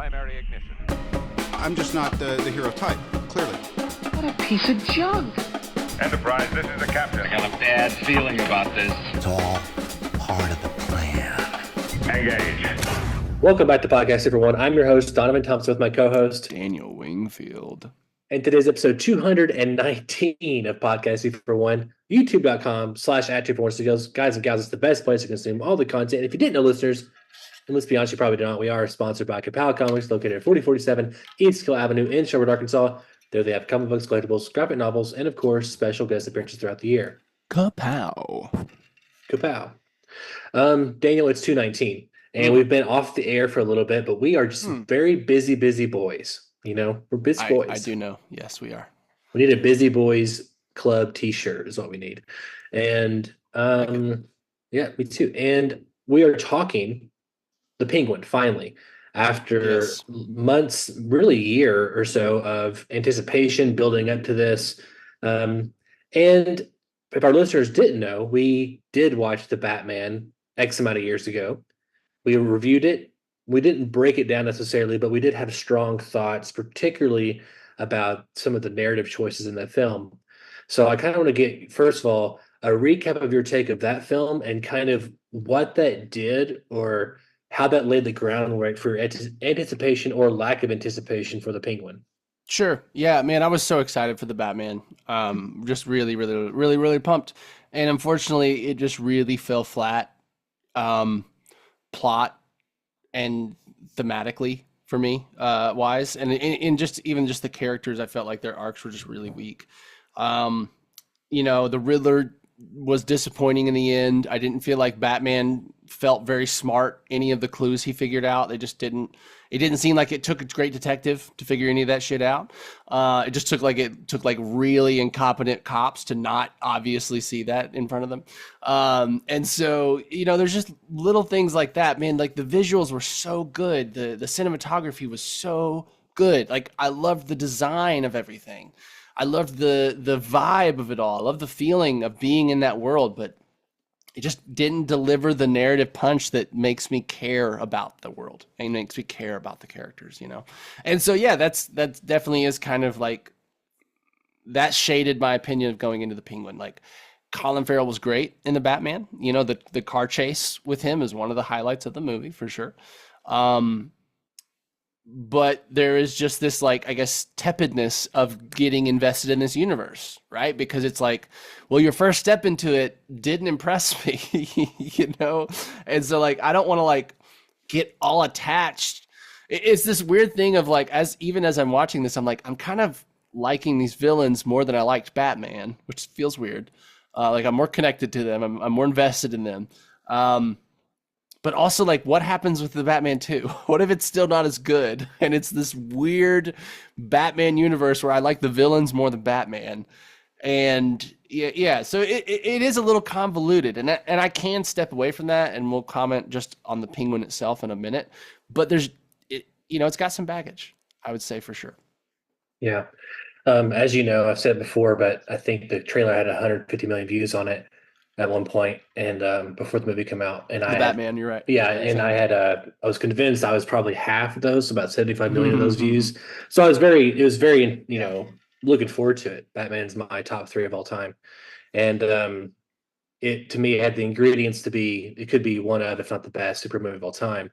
primary ignition. I'm just not the hero type, clearly. What a piece of junk. Enterprise, this is the captain. I got a bad feeling about this. It's all part of the plan. Engage. Welcome back to Podcast Everyone. I'm your host, Donovan Thompson, with my co-host, Daniel Wingfield. And today's episode 219 of Podcast for One, youtube.com/@2for1 Studios. Guys and gals, it's the best place to consume all the content. If you didn't know, listeners, and let's be honest, you probably don't, we are sponsored by Kapow Comics, located at 4047 East Kill Avenue in Sherwood, Arkansas. There they have comic books, collectibles, graphic novels, and of course, special guest appearances throughout the year. Kapow. Daniel, it's 219, and we've been off the air for a little bit, but we are just very busy boys. You know, we're busy boys. I do know. Yes, we are. We need a Busy Boys Club t-shirt is what we need. And yeah, me too. And we are talking The Penguin, finally, after months, really a year or so of anticipation building up to this. And if our listeners didn't know, we did watch The Batman X amount of years ago. We reviewed it. We didn't break it down necessarily, but we did have strong thoughts, particularly about some of the narrative choices in that film. So I kind of want to get, first of all, a recap of your take of that film and kind of what that did or how that laid the groundwork for anticipation or lack of anticipation for The Penguin. Sure. Yeah, man, I was so excited for The Batman. Just really pumped. And unfortunately, it just really fell flat. Plot and thematically for me, wise. And in just even just the characters, I felt like their arcs were just really weak. You know, the Riddler was disappointing in the end. I didn't feel like Batman felt very smart. Any of the clues he figured out, it didn't seem like it took a great detective to figure any of that shit out. It just took like really incompetent cops to not obviously see that in front of them. And so, you know, there's just little things like that, man. Like the visuals were so good. The cinematography was so good. Like I loved the design of everything. I loved the vibe of it all. I loved the feeling of being in that world, but it just didn't deliver the narrative punch that makes me care about the world and makes me care about the characters, you know? And so, yeah, that definitely is kind of like, that shaded my opinion of going into The Penguin. Like Colin Farrell was great in The Batman. You know, the car chase with him is one of the highlights of the movie for sure. But there is just this, like, I guess, tepidness of getting invested in this universe, right? Because it's like, well, your first step into it didn't impress me, you know? And so, like, I don't want to, like, get all attached. It's this weird thing of, like, even as I'm watching this, I'm like, I'm kind of liking these villains more than I liked Batman, which feels weird. Like, I'm more connected to them. I'm more invested in them. But also, like, what happens with the Batman 2? What if it's still not as good? And it's this weird Batman universe where I like the villains more than Batman. And yeah. So it is a little convoluted. And I can step away from that, and we'll comment just on the Penguin itself in a minute. But it's got some baggage, I would say, for sure. Yeah. As you know, I've said it before, but I think the trailer had 150 million views on it at one point, and before the movie came out, and Batman, you're right. Yeah, and I was convinced I was probably half of those, so about 75 million of those views. So it was very, you know, looking forward to it. Batman's my top 3 of all time, and it to me had the ingredients to be. It could be one of, if not the best, super movie of all time.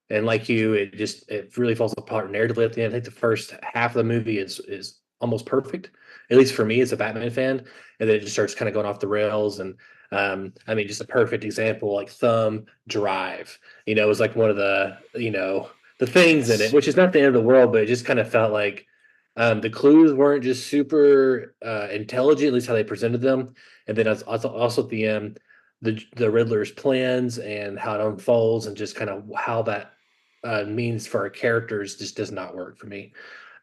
And like you, it really falls apart narratively at the end. I think the first half of the movie is almost perfect, at least for me as a Batman fan, and then it just starts kind of going off the rails. And I mean, just a perfect example, like Thumb Drive, you know, was like one of the, you know, the things in it, which is not the end of the world, but it just kind of felt like the clues weren't just super intelligent, at least how they presented them. And then also at the end, the Riddler's plans and how it unfolds and just kind of how that means for our characters just does not work for me.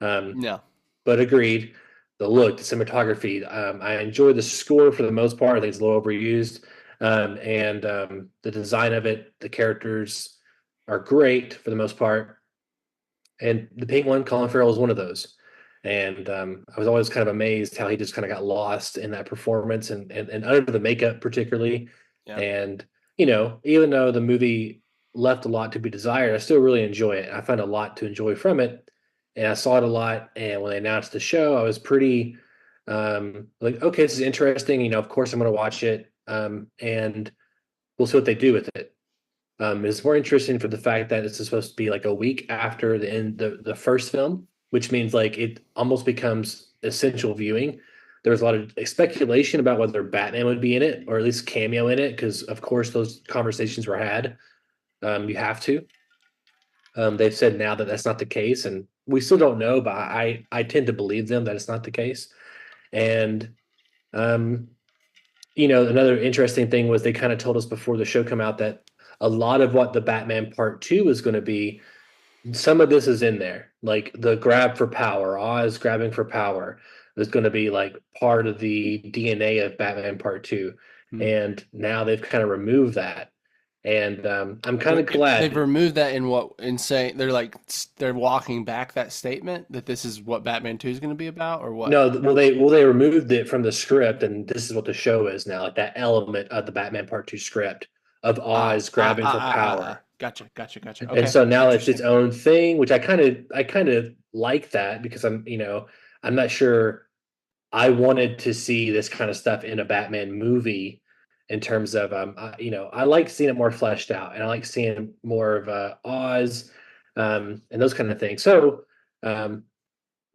No. But agreed. The look, the cinematography. I enjoy the score for the most part. I think it's a little overused. And the design of it, the characters are great for the most part. And the Penguin, Colin Farrell, is one of those. And I was always kind of amazed how he just kind of got lost in that performance and under the makeup particularly. Yeah. And, you know, even though the movie left a lot to be desired. I still really enjoy it. I find a lot to enjoy from it, and I saw it a lot. And when they announced the show, I was pretty like, okay, this is interesting. Of course I'm going to watch it, and we'll see what they do with it. It's more interesting for the fact that it's supposed to be like a week after the end the first film, which means like it almost becomes essential viewing. There was a lot of speculation about whether Batman would be in it or at least cameo in it, because of course those conversations were had. You have to. They've said now that that's not the case, and we still don't know, but I tend to believe them that it's not the case. And um, another interesting thing was they kind of told us before the show come out that a lot of what the Batman Part 2 is going to be, some of this is in there. Like the grab for power, Oz grabbing for power is going to be like part of the DNA of Batman Part 2. And now they've kind of removed that. And I'm kind of glad they've removed that in saying they're walking back that statement that this is what Batman 2 is going to be about, or what? No, they removed it from the script, and this is what the show is now, like that element of the Batman Part 2 script of Oz grabbing for power. Gotcha. Okay. And so now it's its own thing, which I kind of like that, because I'm not sure I wanted to see this kind of stuff in a Batman movie, in terms of I like seeing it more fleshed out, and I like seeing more of Oz, and those kind of things. So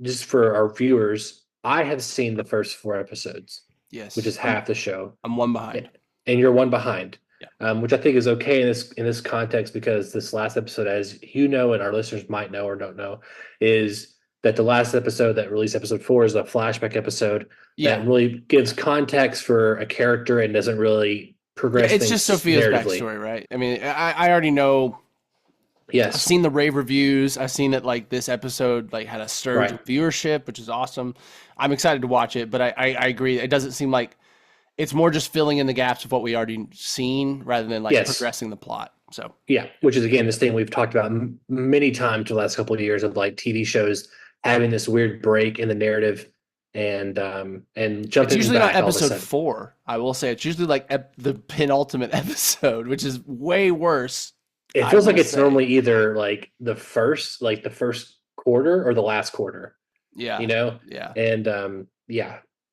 just for our viewers, I have seen the first 4 episodes, Yes, which is half the show. I'm one behind, and you're one behind. Yeah. Which I think is okay in this context, because this last episode, as you know, and our listeners might know or don't know, is that the last episode that released, episode 4, is a flashback episode that really gives context for a character and doesn't really progress. It's just Sophia's backstory, right? I mean, I already know. Yes, I've seen the rave reviews. I've seen that like this episode like had a surge of viewership, which is awesome. I'm excited to watch it, but I agree. It doesn't seem like it's more just filling in the gaps of what we already seen rather than like progressing the plot. So yeah, which is again this thing we've talked about many times the last couple of years of like TV shows having this weird break in the narrative and jumping. It's usually back not episode 4. I will say it's usually like the penultimate episode, which is way worse. It feels like it's normally either like the first quarter or the last quarter. Yeah. Yeah. And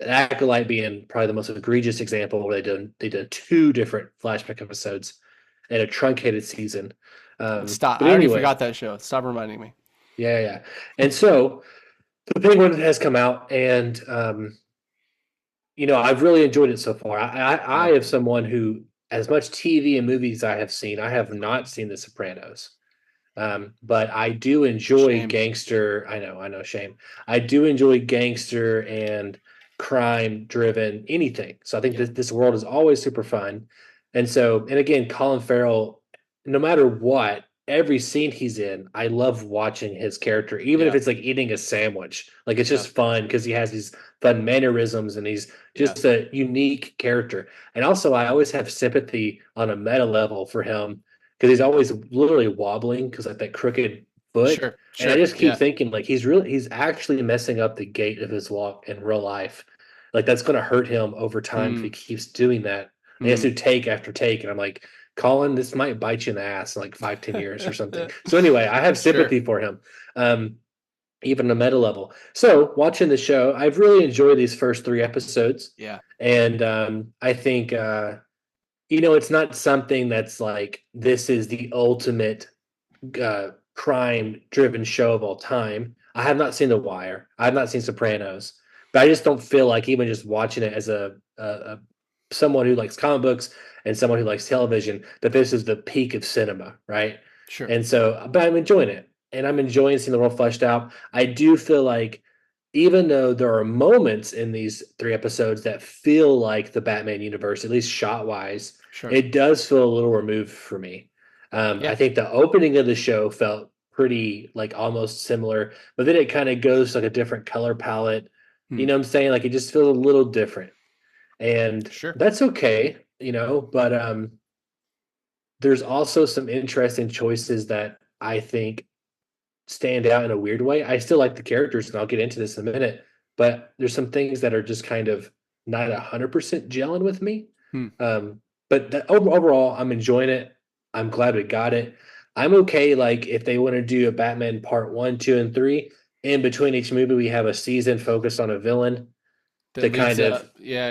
Acolyte being probably the most egregious example, where they did 2 different flashback episodes in a truncated season. Stop! I already forgot that show. Stop reminding me. Yeah. And so the Penguin has come out, and I've really enjoyed it so far. I have someone who, as much TV and movies I have seen, I have not seen The Sopranos. But I do enjoy gangster. I know, shame. I do enjoy gangster and crime-driven anything. So I think this world is always super fun. And again, Colin Farrell, no matter what, every scene he's in, I love watching his character, even if it's like eating a sandwich. Like it's just fun because he has these fun mannerisms, and he's just a unique character. And also, I always have sympathy on a meta level for him, because he's always literally wobbling because like that crooked foot. Sure. And I just keep thinking like he's actually messing up the gait of his walk in real life. Like that's going to hurt him over time if he keeps doing that. And he has to take after take. And I'm like, Colin, this might bite you in the ass in like 5-10 years or something. So anyway, I have sympathy for him, even on a meta level. So watching the show, I've really enjoyed these first 3 episodes. Yeah. And I think, it's not something that's like, this is the ultimate crime-driven show of all time. I have not seen The Wire. I have not seen Sopranos. But I just don't feel like, even just watching it as a someone who likes comic books and someone who likes television, that this is the peak of cinema, right? Sure. And so, but I'm enjoying it, and I'm enjoying seeing the world fleshed out. I do feel like, even though there are moments in these 3 episodes that feel like the Batman universe, at least shot-wise, it does feel a little removed for me. I think the opening of the show felt pretty like almost similar, but then it kind of goes to like a different color palette. You know what I'm saying? Like it just feels a little different. And that's okay, but there's also some interesting choices that I think stand out in a weird way. I still like the characters, and I'll get into this in a minute, but there's some things that are just kind of not 100% gelling with me. But overall, I'm enjoying it. I'm glad we got it. I'm okay. Like if they want to do a Batman part 1, 2, and 3, in between each movie, we have a season focused on a villain That that leads kind of up. Yeah.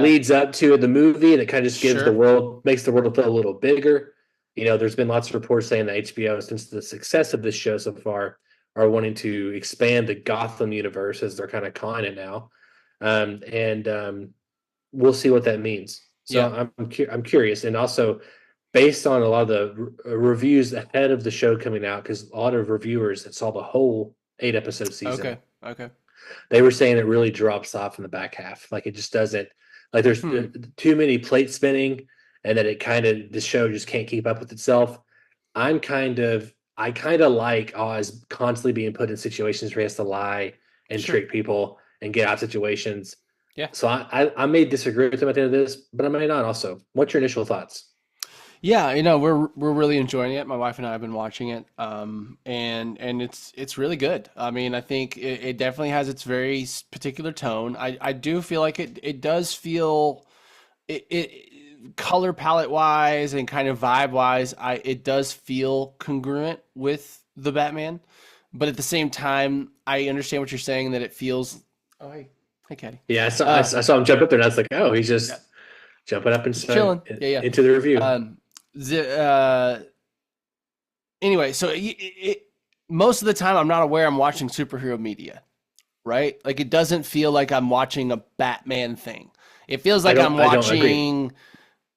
leads up to the movie, and it kind of just gives the Sure. world makes the world feel a little bigger. There's been lots of reports saying that HBO, since the success of this show so far, are wanting to expand the Gotham universe as they're kind of calling it now, and we'll see what that means. So Yeah. I'm curious, and also based on a lot of the reviews ahead of the show coming out, because a lot of reviewers that saw the whole 8 episode season, Okay. they were saying it really drops off in the back half. Like it just doesn't, like there's too many plate spinning, and that it kind of the show just can't keep up with itself. I kind of like Oz constantly being put in situations where he has to lie and Sure. trick people and get out of situations. Yeah. So I may disagree with him at the end of this, but I may not also. What's your initial thoughts? Yeah, we're really enjoying it. My wife and I have been watching it, and it's really good. I mean, I think it definitely has its very particular tone. I do feel like it does feel it color palette wise and kind of vibe wise, it does feel congruent with the Batman, but at the same time, I understand what you're saying that it feels. Oh, hey, Caddy. Yeah, I saw him jump up there, and I was like, oh, he's just jumping up and chilling. Yeah. into the review. Anyway, so most of the time I'm not aware I'm watching superhero media, right? Like it doesn't feel like I'm watching a Batman thing. It feels like I'm watching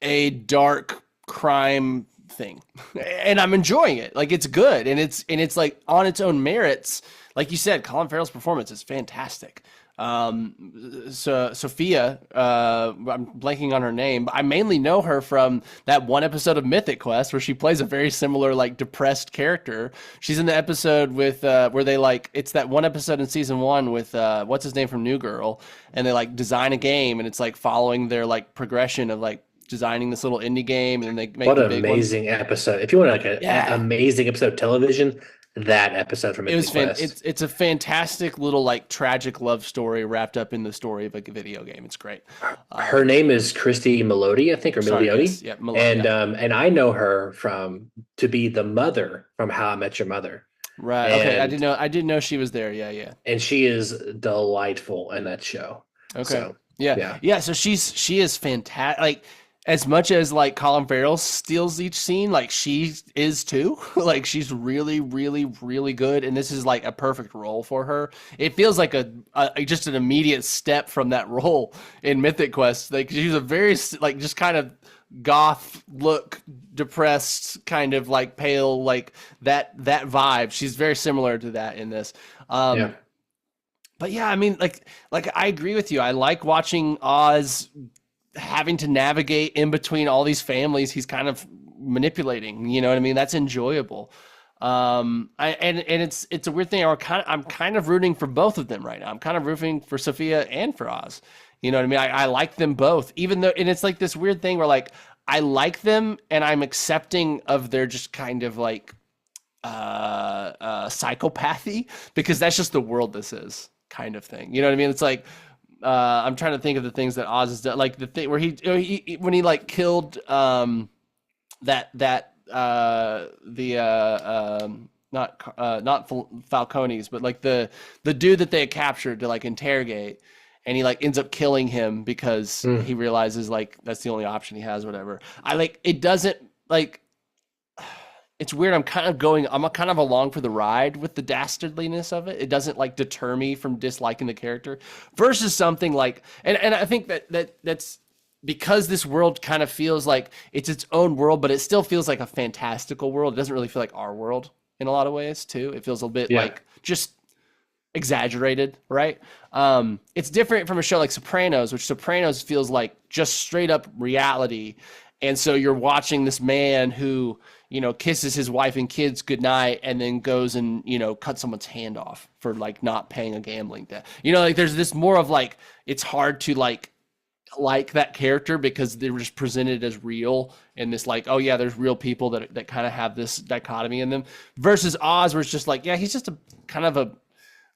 a dark crime thing, and I'm enjoying it. Like it's good, and it's like on its own merits. Like you said, Colin Farrell's performance is fantastic. So Sophia, I'm blanking on her name, but I mainly know her from that one episode of Mythic Quest where she plays a very similar, like, depressed character. She's in the episode with where they it's that one episode in season 1 with what's his name from New Girl, and they like design a game, and it's like following their like progression of like designing this little indie game, and then they make what the an big amazing episode! If you want like an amazing episode of television, that episode from Mythic Quest. It's a fantastic little like tragic love story wrapped up in the story of like a video game. It's great. Her name is Christy Melody, I think, or Melody. Yes, yeah, Melody, and I know her to be the mother from How I Met Your Mother. Right. Okay. I didn't know she was there. Yeah. And she is delightful in that show. Okay. So, yeah. So she is fantastic. Like as much as like Colin Farrell steals each scene, like she is too. Like she's really, really, really good, and this is like a perfect role for her. It feels like a just an immediate step from that role in Mythic Quest. Like she's a very like just kind of goth look, depressed, kind of like pale, like that vibe. She's very similar to that in this. But yeah, I mean, like I agree with you. I like watching Oz having to navigate in between all these families he's kind of manipulating. You know what I mean? That's enjoyable. And it's a weird thing. I'm kind of rooting for both of them right now. I'm kind of rooting for Sophia and for Oz. You know what I mean? I like them both, even though, and it's like this weird thing where like I like them and I'm accepting of their just kind of like psychopathy, because that's just the world this is, kind of thing. You know what I mean? It's like I'm trying to think of the things that Oz has done, like the thing where he when he like killed not Falcones, but like the dude that they had captured to like interrogate, and he like ends up killing him because he realizes like that's the only option he has, whatever. It doesn't like, it's weird. I'm kind of along for the ride with the dastardliness of it. It doesn't like deter me from disliking the character versus something like, and I think that's because this world kind of feels like it's its own world, but it still feels like a fantastical world. It doesn't really feel like our world in a lot of ways too. It feels a bit like just exaggerated, right? It's different from a show like Sopranos, which Sopranos feels like just straight up reality. And so you're watching this man who, you know, kisses his wife and kids goodnight and then goes and, you know, cuts someone's hand off for like not paying a gambling debt. You know, like there's this more of like, it's hard to like that character because they were just presented as real, and this like, oh yeah, there's real people that kind of have this dichotomy in them, versus Oz, where it's just like, yeah, he's just a kind of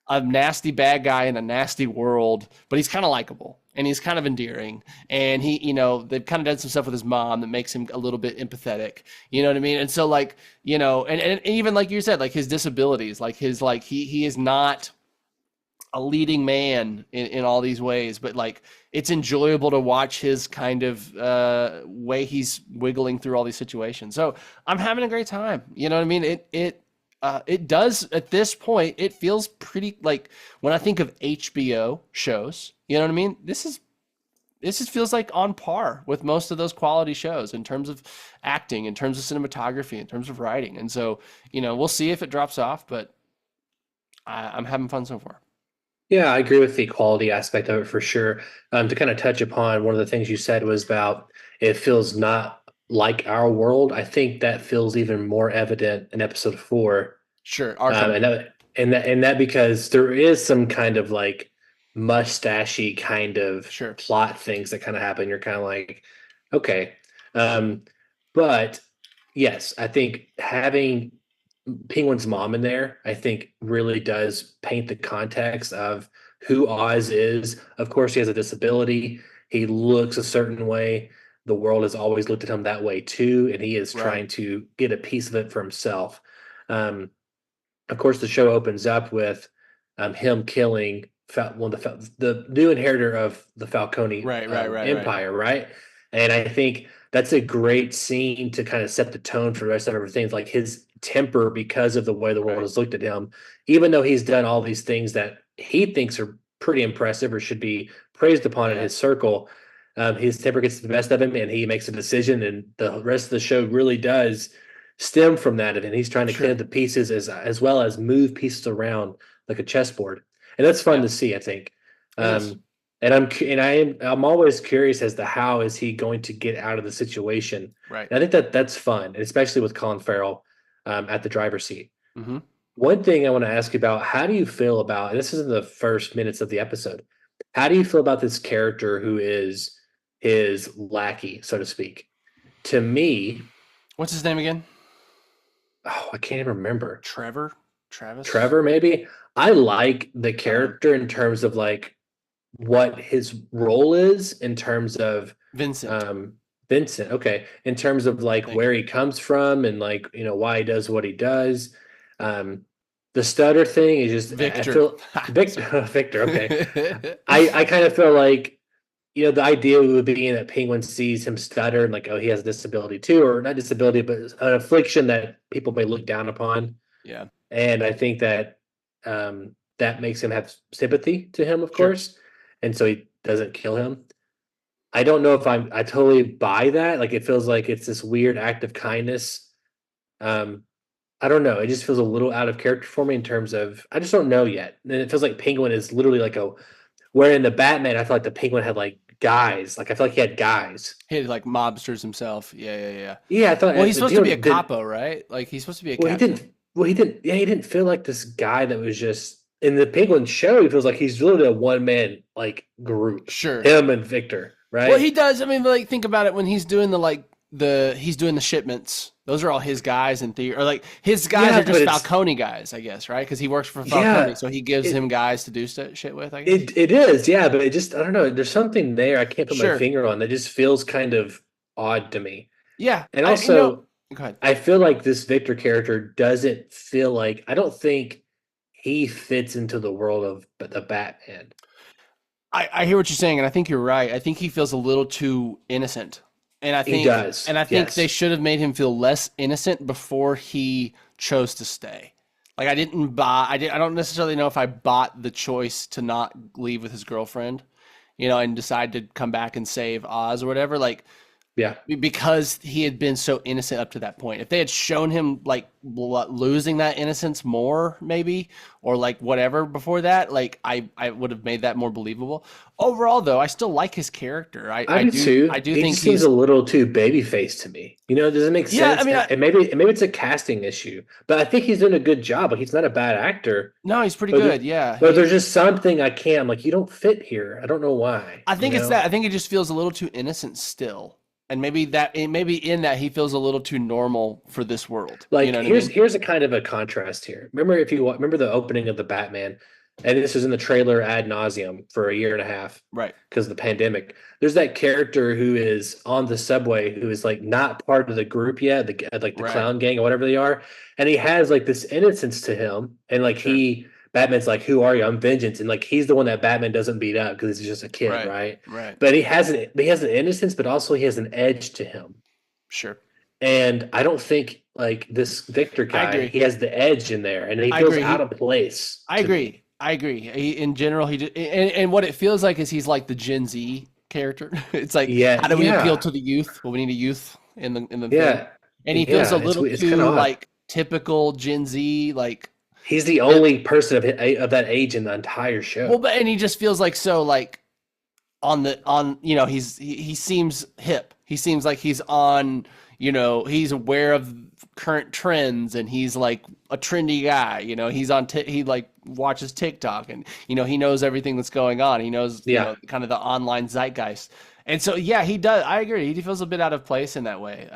a nasty bad guy in a nasty world, but he's kind of likable. and he's kind of endearing, and he, you know, they've kind of done some stuff with his mom that makes him a little bit empathetic, you know what I mean? And so like, you know, and even like you said, like his disabilities, like his, like he is not a leading man in all these ways, but like it's enjoyable to watch his kind of way he's wiggling through all these situations. So I'm having a great time. You know what I mean? It does at this point, it feels pretty like when I think of HBO shows, you know what I mean? This just feels like on par with most of those quality shows in terms of acting, in terms of cinematography, in terms of writing. And so, you know, we'll see if it drops off, but I'm having fun so far. Yeah, I agree with the quality aspect of it for sure. To kind of touch upon one of the things you said was about it feels not like our world. I think that feels even more evident in episode 4. Sure. Arkham. And that because there is some kind of like mustachy kind of Sure. plot things that kind of happen. You're kind of like, okay. But yes, I think having Penguin's mom in there, I think really does paint the context of who Oz is. Of course, he has a disability. He looks a certain way. The world has always looked at him that way too, and he is trying to get a piece of it for himself. Of course, the show opens up with him killing the new inheritor of the Falcone Empire, right? And I think that's a great scene to kind of set the tone for the rest of everything. Like his temper because of the way the world has looked at him, even though he's done all these things that he thinks are pretty impressive or should be praised upon in his circle. His temper gets the best of him and he makes a decision, and the rest of the show really does stem from that. And he's trying to clean up the pieces as well as move pieces around like a chessboard. And that's fun to see, I think. And I'm always curious as to how is he going to get out of the situation. Right. And I think that's fun, and especially with Colin Farrell at the driver's seat. Mm-hmm. One thing I want to ask you about, how do you feel about, and this is in the first minutes of the episode, how do you feel about this character who is his lackey, so to speak? To me, what's his name again? Oh, I can't even remember. Trevor, maybe. I like the character in terms of like what his role is in terms of Vincent. Vincent. Okay. In terms of like where he comes from and like, you know, why he does what he does. The stutter thing is just Victor. Victor. Okay. I kind of feel like, you know, the idea would be that Penguin sees him stutter and like, oh, he has a disability too, or not disability, but an affliction that people may look down upon. Yeah. And I think that that makes him have sympathy to him, of course. And so he doesn't kill him. I don't know if I totally buy that. Like, it feels like it's this weird act of kindness. I don't know. It just feels a little out of character for me in terms of, I just don't know yet. And it feels like Penguin is literally like where in the Batman, I feel like the Penguin had like guys. Like, I feel like he had guys. He had like mobsters himself. Yeah. Yeah, I thought. Well, he's supposed to be a capo, right? Like, he's supposed to be a captain. He didn't. Yeah, he didn't feel like this guy that was just in the Penguin show. He feels like he's literally a one man like group. Sure, him and Victor, right? Well, he does. I mean, like, think about it when he's doing he's doing the shipments. Those are all his guys in theory, or like his guys are just Falcone guys, I guess, right? Because he works for Falcone, so he gives him guys to do shit with. I guess it is, yeah, but it just, I don't know. There's something there I can't put my finger on that just feels kind of odd to me. Yeah, and also. Go ahead. I feel like this Victor character doesn't feel like, I don't think he fits into the world of the Batman. I hear what you're saying, and I think you're right. I think he feels a little too innocent. And I think he does. And I think they should have made him feel less innocent before he chose to stay. Like, I don't necessarily know if I bought the choice to not leave with his girlfriend, you know, and decide to come back and save Oz or whatever. Like, yeah, because he had been so innocent up to that point. If they had shown him like losing that innocence more, maybe, or like whatever before that, like I would have made that more believable. Overall, though, I still like his character. I do too. I do think he's a little too baby faced to me. You know, does it make sense? Yeah, I mean, and maybe it's a casting issue, but I think he's doing a good job. Like, he's not a bad actor. No, he's pretty good. Yeah, but there's just something I'm like, you don't fit here. I don't know why. I think it's that. I think it just feels a little too innocent still. And maybe in that he feels a little too normal for this world. Like, you know here's a kind of a contrast here. Remember the opening of the Batman, and this is in the trailer ad nauseum for a year and a half Right. because of the pandemic. There's that character who is on the subway who is like not part of the group yet, like the Right. clown gang or whatever they are, and he has like this innocence to him, and like Sure. Batman's like, "Who are you? I'm Vengeance," and like he's the one that Batman doesn't beat up because he's just a kid, Right. right? Right. But he has an innocence, but also he has an edge to him. Sure. And I don't think like this Victor I guy, agree. he has the edge in there, and he I feels agree. out of place. I agree. I agree. In general, and what it feels like is he's like the Gen Z character. It's like, Yeah, how do we yeah. appeal to the youth? Well, we need a youth in the thing. Yeah, And he feels a it's little it's too kinda odd. like typical Gen Z, like He's the only person of that age in the entire show. well, and he just feels like so like on you know he seems hip. He seems like he's on, you know, he's aware of current trends, and he's like a trendy guy. You know, he's on he like watches TikTok, and you know he knows everything that's going on. He knows you know, kind of the online zeitgeist, and so yeah, he does. I agree. He feels a bit out of place in that way.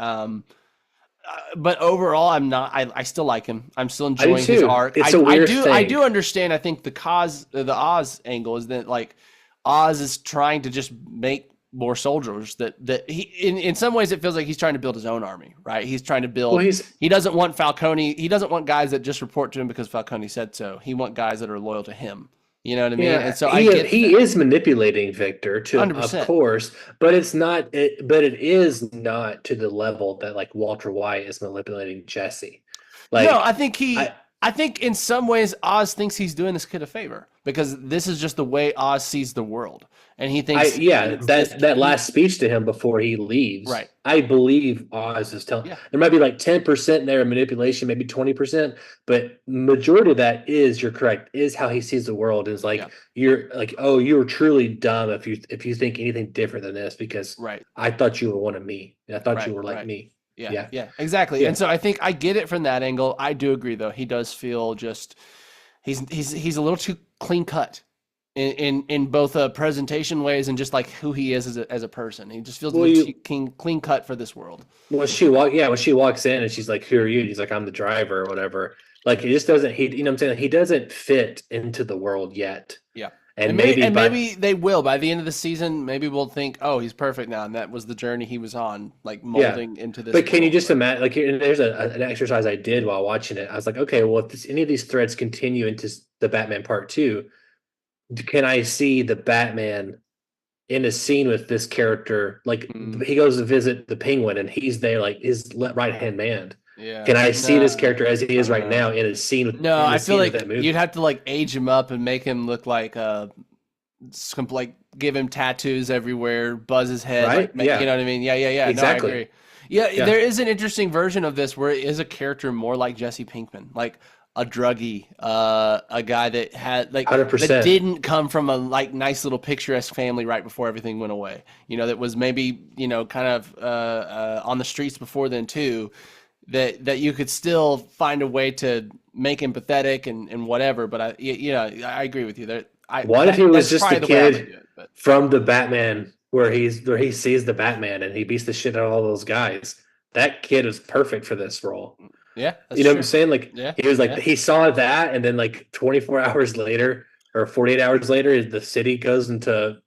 But overall, I'm not. I still like him. I'm still enjoying his arc. It's a weird thing. I do understand. I think the Oz angle is that like Oz is trying to just make more soldiers. That he in some ways it feels like he's trying to build his own army. Right? He's trying to build. Well, he doesn't want Falcone. He doesn't want guys that just report to him because Falcone said so. He wants guys that are loyal to him. You know what I mean? Yeah, And so he is manipulating Victor to, 100%. of course, but it's not. But it is not to the level that like Walter White is manipulating Jesse. Like, no, I think in some ways Oz thinks he's doing this kid a favor because this is just the way Oz sees the world, and he thinks that last speech to him before he leaves, right? I believe Oz is telling. Yeah. There might be like 10% in there of manipulation, maybe 20%, but majority of that is, you're correct, is how he sees the world. Is like you're like, oh, you're truly dumb if you think anything different than this because I thought you were one of me. I thought you were like me. Yeah, exactly. And so I think I get it from that angle. I do agree, though. He does feel just he's a little too clean cut in both presentation ways and just like who he is as a person. He just feels a little too clean cut for this world. When she walks in and she's like, "Who are you?" And he's like, "I'm the driver," or whatever. Like, he just doesn't. You know what I'm saying? He doesn't fit into the world yet. Yeah. And maybe they will by the end of the season. Maybe we'll think, oh, he's perfect now, and that was the journey he was on, like molding into this. But can you just imagine? Like, there's an exercise I did while watching it. I was like, okay, well, if any of these threads continue into the Batman Part 2, can I see the Batman in a scene with this character? Like, he goes to visit the Penguin, and he's there, like his right hand man. Yeah. Can I see this character as he is right now in a scene with? No, I feel like you'd have to like age him up and make him look like like give him tattoos everywhere, buzz his head, right? Like, you know what I mean? Yeah. Exactly. No, I agree. Yeah, there is an interesting version of this where it is a character more like Jesse Pinkman, like a druggie, a guy that had like 100%. that didn't come from a like nice little picturesque family right before everything went away. You know, that was maybe kind of on the streets before then too. That you could still find a way to make empathetic and whatever, but I agree with you. What if he was just the kid from the Batman where he sees the Batman and he beats the shit out of all those guys? That kid is perfect for this role. Yeah, you know what I'm saying? Like, he was like he saw that, and then like 24 hours later or 48 hours later, the city goes into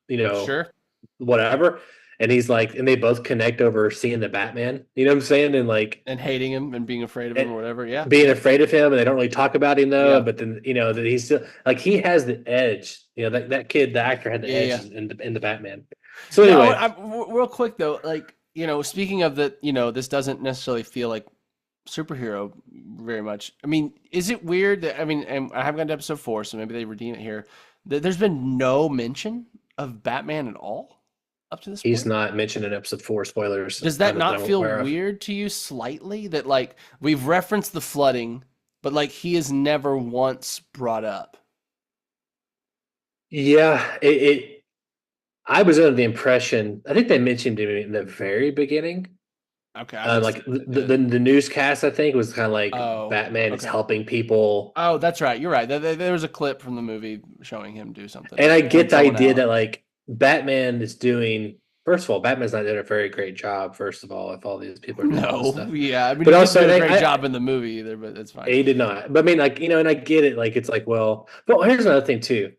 whatever. And he's like, and they both connect over seeing the Batman. You know what I'm saying? And like, and hating him and being afraid of him or whatever. Yeah, being afraid of him, and they don't really talk about him though. Yeah. But then that he's still like he has the edge. You know that kid, the actor, had the edge in the Batman. So anyway, real quick though, like speaking of that, this doesn't necessarily feel like superhero very much. I mean, is it weird that and I haven't gotten to episode 4, so maybe they redeem it here. That there's been no mention of Batman at all. Up to this He's point? not mentioned in episode 4. Spoilers. Does that not feel weird to you slightly? That like we've referenced the flooding, but like he is never once brought up. Yeah, I was under the impression. I think they mentioned him in the very beginning. Okay. Like the newscast, I think, was kind of like Batman is helping people. Oh, that's right. You're right. There was a clip from the movie showing him do something. And I get the idea that like Batman is doing First of all, Batman's not doing a very great job. First of all, if all these people are doing all this No, stuff, yeah, I mean, but he also didn't do a they, great job in the movie either, but it's fine. he did not. But I mean, like and I get it. Like it's like, well, but here's another thing too.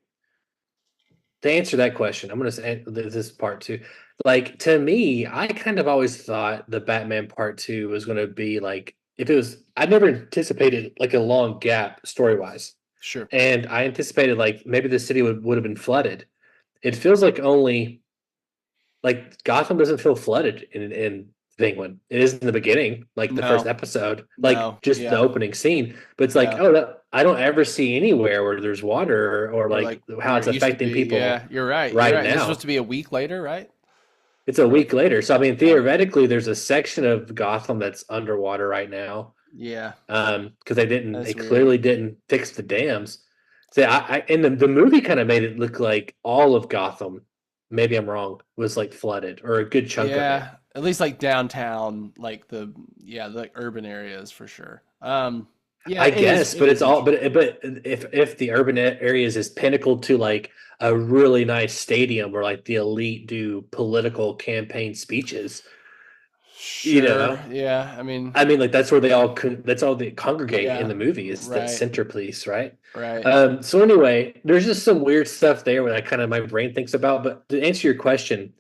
To answer that question, I'm going to say this part too. Like to me, I kind of always thought the Batman Part Two was going to be like if it was. I never anticipated like a long gap story wise, Sure. and I anticipated like maybe the city would have been flooded. It feels like only like Gotham doesn't feel flooded in Penguin. It is in the beginning, like the first No. episode, No. like just Yeah. the opening scene. But it's like, Yeah. oh, I don't ever see anywhere where there's water or Or like how where it's it used to affecting be. people Yeah, you're right. right You're right. It's now. supposed to be a week later, right? It's a week later. So I mean, theoretically, there's a section of Gotham that's underwater right now. Yeah. Because they That's weird. clearly didn't fix the dams. So and the movie kind of made it look like all of Gotham, maybe I'm wrong, was like flooded or a good chunk of it. Yeah, at least like downtown, like the urban areas for sure. Yeah, I it is- guess, it but is it's all, but if the urban areas is pinnacled to like a really nice stadium where like the elite do political campaign speeches, you know, Sure. Yeah, I mean, like that's where they all that's all they congregate Yeah, in the movie is the right. centerpiece, right? right. So anyway, there's just some weird stuff there where I kind of my brain thinks about. But to answer your question,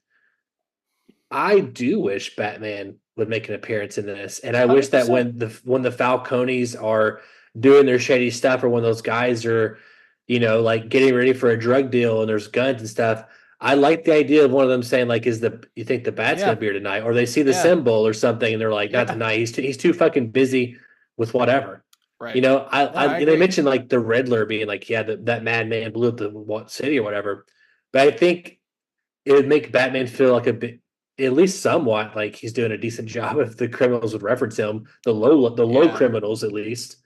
I do wish Batman would make an appearance in this, and I wish that 100%. when the Falcones are doing their shady stuff, or when those guys are, like getting ready for a drug deal and there's guns and stuff. I like the idea of one of them saying, like, you think the bat's Yeah. gonna be here tonight? Or they see the Yeah. symbol or something and they're like, not Yeah. tonight. He's too fucking busy with whatever. Right. You know, I they agree. mentioned like the Riddler being like, yeah, that madman blew up the city or whatever. But I think it would make Batman feel like a bit, at least somewhat, like he's doing a decent job if the criminals would reference him, the low Yeah. criminals at least,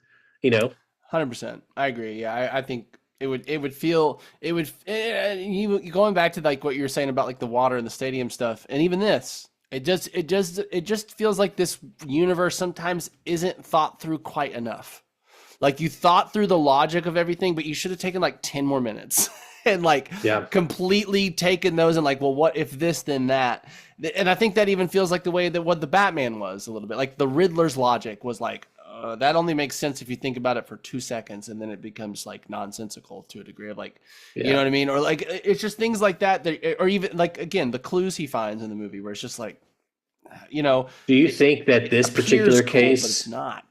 100%. I agree. Yeah, I think it would feel you going back to like what you were saying about like the water and the stadium stuff, and even this, it just feels like this universe sometimes isn't thought through quite enough. Like you thought through the logic of everything, but you should have taken like 10 more minutes and like completely taken those and like, well, what if this, then that? And I think that even feels like the way that what the Batman was a little bit. Like the Riddler's logic was like, that only makes sense if you think about it for 2 seconds, and then it becomes like nonsensical to a degree of like, you know what I mean? Or like, it's just things like that, or even like, again, the clues he finds in the movie where it's just like, Do you think that this particular cool, case, but it's not.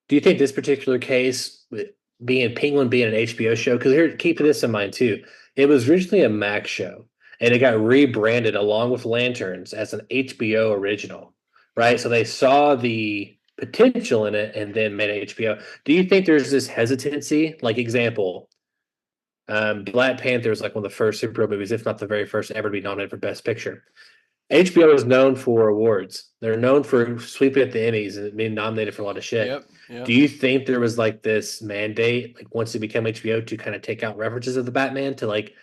do you think this particular case, with Penguin being an HBO show, because here, keep this in mind too, it was originally a Max show and it got rebranded along with Lanterns as an HBO original, right? So they saw the potential in it and then made it HBO. Do you think there's this hesitancy? Like example, Black Panther is like one of the first superhero movies, if not the very first ever to be nominated for Best Picture. HBO is known for awards. They're known for sweeping at the Emmys and being nominated for a lot of shit. Yep. Do you think there was like this mandate, like once it became HBO, to kind of take out references of the Batman to like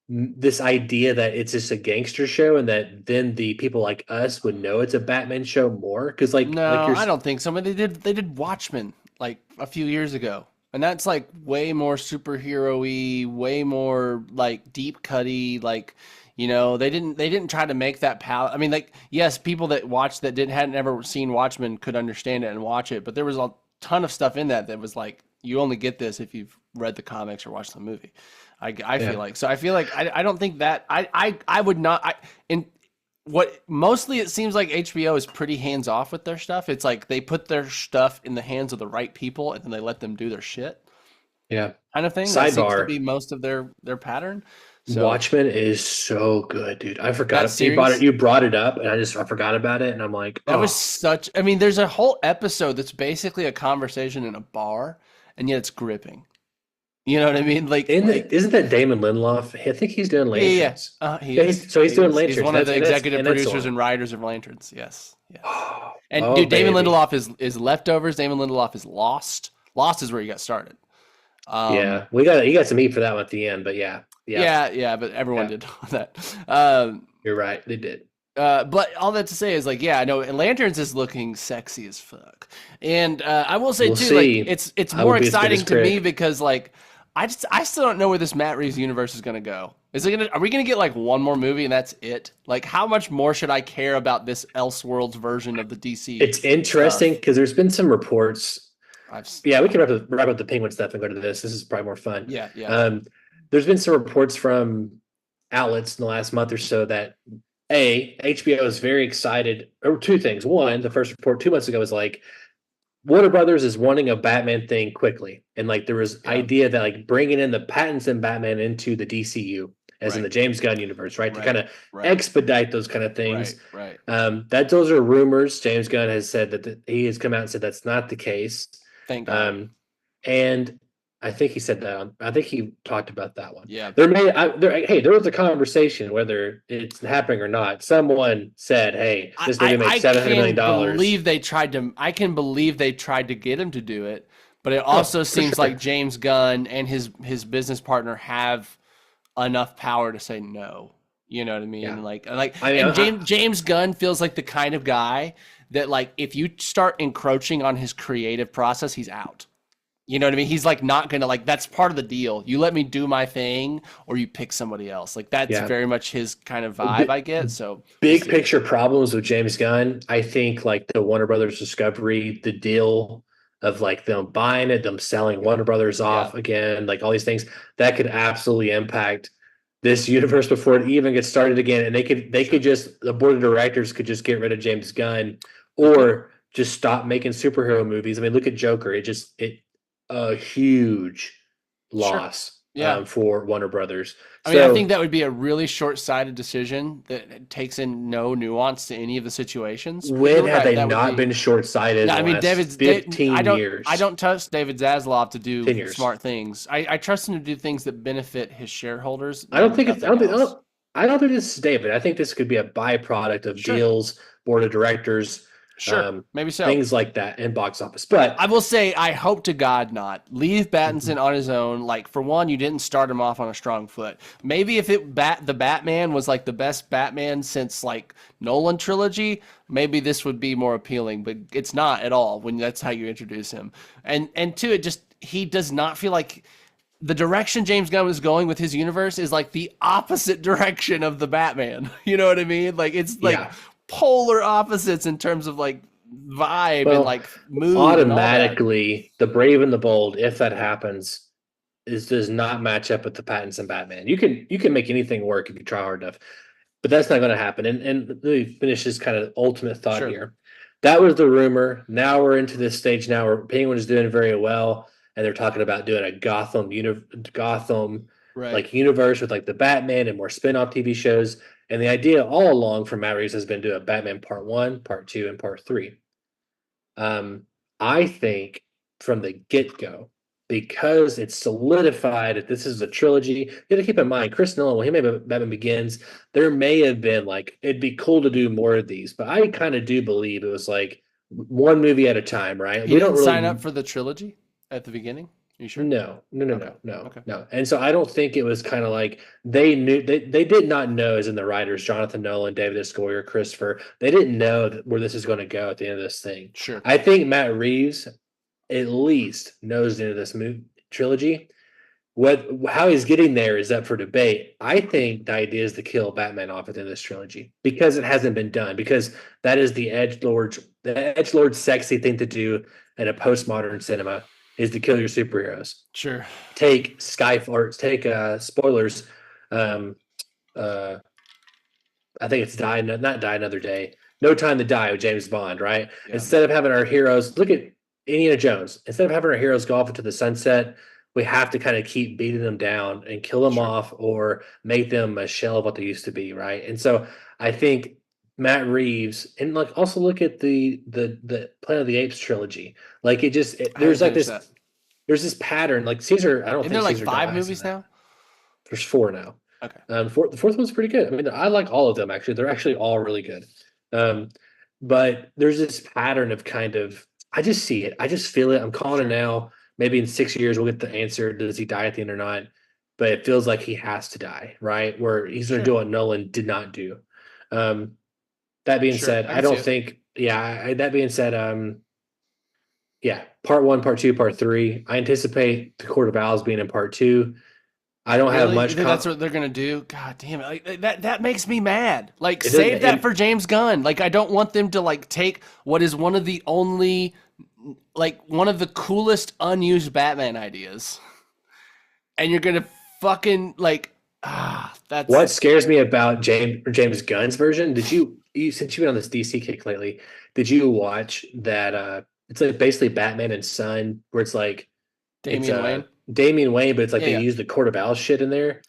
this idea that it's just a gangster show and that then the people like us would know it's a Batman show more? Because No, I don't think so. But they did Watchmen like a few years ago, and that's like way more superhero-y, way more like deep cutty. Like, they didn't try to make that I mean, like, yes, people that watched that hadn't ever seen Watchmen could understand it and watch it, but there was a ton of stuff in that was like, you only get this if you've read the comics or watched the movie. I feel like, so I feel like I don't think that I would not in what mostly it seems like HBO is pretty hands off with their stuff. It's like they put their stuff in the hands of the right people and then they let them do their shit. Yeah. Kind of thing. That seems to Sidebar. be most of their pattern. So, Watchmen is so good, dude. I forgot That you brought it up and I forgot about it and I'm like, that was I mean, there's a whole episode that's basically a conversation in a bar, and yet it's gripping. You know what I mean? Like, isn't that Damon Lindelof? I think he's doing Lanterns. yeah. He's doing Lanterns. He's one of the That's- executive and that's the producers one. and writers of Lanterns. Yes. And Oh, dude, Damon baby. Lindelof is Leftovers. Damon Lindelof is Lost. Lost is where he got started. Yeah, he got some heat for that one at the end, but yeah. But everyone did that. You're right, they did. But all that to say is like, yeah, I know Lanterns is looking sexy as fuck. And I will say We'll too, see. like it's I more would be as good exciting as to me Crick. because like I still don't know where this Matt Reeves universe is gonna go. Are we gonna get like one more movie and that's it? Like, how much more should I care about this Elseworlds version of the DC? It's interesting because there's been some reports. Yeah, we can wrap up the Penguin stuff and go to this. This is probably more fun. Yeah. There's been some reports from outlets in the last month or so that HBO is very excited. Or two things. One, the first report 2 months ago was like Warner Brothers is wanting a Batman thing quickly, and like there was idea that like bringing in the Pattinson Batman into the DCU, as in the James Gunn universe, right? To kind of expedite those kind of things. Right. That those are rumors. James Gunn has said that he has come out and said that's not the case. Thank God. And I think he said that. I think he talked about that one. Yeah. There was a conversation whether it's happening or not. Someone said, "Hey, this movie makes $700 million." I can believe they tried to get him to do it, but it also seems like James Gunn and his business partner have enough power to say no. You know what I mean? Yeah. James Gunn feels like the kind of guy that, like, if you start encroaching on his creative process, he's out. You know what I mean? He's like not gonna, like, that's part of the deal. You let me do my thing, or you pick somebody else. Like, that's very much his kind of vibe, I get. So big picture problems with James Gunn. I think like the Warner Brothers Discovery, the deal of like them buying it, them selling Warner Brothers off again, like all these things that could absolutely impact this universe before it even gets started again. And they could just, the board of directors could just get rid of James Gunn or just stop making superhero movies. I mean, look at Joker. It a huge loss for Warner Brothers. I mean, I think that would be a really short-sighted decision that takes in no nuance to any of the situations. When have they not been short-sighted? I mean, 15 years. I don't trust David Zaslav to do smart things. I trust him to do things that benefit his shareholders. I don't think it's David. I think this could be a byproduct of deals, board of directors. Maybe so. Things like that in box office. But I will say, I hope to God not. Leave Pattinson on his own. Like, for one, you didn't start him off on a strong foot. Maybe if the Batman was like the best Batman since like Nolan trilogy, maybe this would be more appealing. But it's not at all when that's how you introduce him. And two, he does not feel like the direction James Gunn was going with his universe is like the opposite direction of the Batman. You know what I mean? Like, it's like polar opposites in terms of like vibe and like mood. Automatically, the brave and the bold, if that happens, does not match up with the Pattinson Batman. You can make anything work if you try hard enough, but that's not going to happen. And let me finish this kind of ultimate thought here. That was the rumor. Now we're into this stage now where Penguin is doing very well, and they're talking about doing a Gotham like universe with like the Batman and more spin-off TV shows. And the idea all along from Matt Reeves has been to do a Batman Part 1, Part 2, and Part 3. I think from the get-go, because it's solidified that this is a trilogy, you have to keep in mind, Chris Nolan, when he made Batman Begins, there may have been like, it'd be cool to do more of these, but I kind of do believe it was like one movie at a time, right? We don't sign up for the trilogy at the beginning? You sure? No. And so I don't think it was kind of like they knew they did not know, as in the writers, Jonathan Nolan, David S. Goyer, Christopher, they didn't know where this is going to go at the end of this thing. Sure. I think Matt Reeves at least knows the end of this movie trilogy. How he's getting there is up for debate. I think the idea is to kill Batman off at the end of this trilogy because it hasn't been done, because that is the edgelord sexy thing to do in a postmodern cinema. Is to kill your superheroes. Sure. Take spoilers. I think it's not Die Another Day. No Time to Die with James Bond, right? Yeah. Instead of having our heroes, look at Indiana Jones. Instead of having our heroes go off into the sunset, we have to kind of keep beating them down and kill them off or make them a shell of what they used to be, right? And so I think Matt Reeves, and like also look at the Planet of the Apes trilogy. Like there's this pattern. Like Caesar, I don't think there like Caesar 5 movies now. There's 4 now. Okay. The fourth one's pretty good. I mean, I like all of them actually. They're actually all really good. But there's this pattern of kind of, I just see it. I just feel it. I'm calling it now. Maybe in 6 years we'll get the answer. Does he die at the end or not? But it feels like he has to die, right? Where he's going to do what Nolan did not do. That being said, I don't think. That being said, Part 1, Part 2, Part 3. I anticipate the Court of Owls being in Part 2. I don't have Really? much. You think that's what they're gonna do? God damn it! Like, that makes me mad. Like, It save doesn't- that it- for James Gunn. Like, I don't want them to like take what is one of the only, like, one of the coolest unused Batman ideas, and you're gonna fucking like, that's What scares me about James Gunn's version? Since you've been on this DC kick lately, did you watch that? It's like basically Batman and Son, where it's like Damian Wayne. Damian Wayne, but it's like Yeah, they yeah. use the Court of Owls shit in there.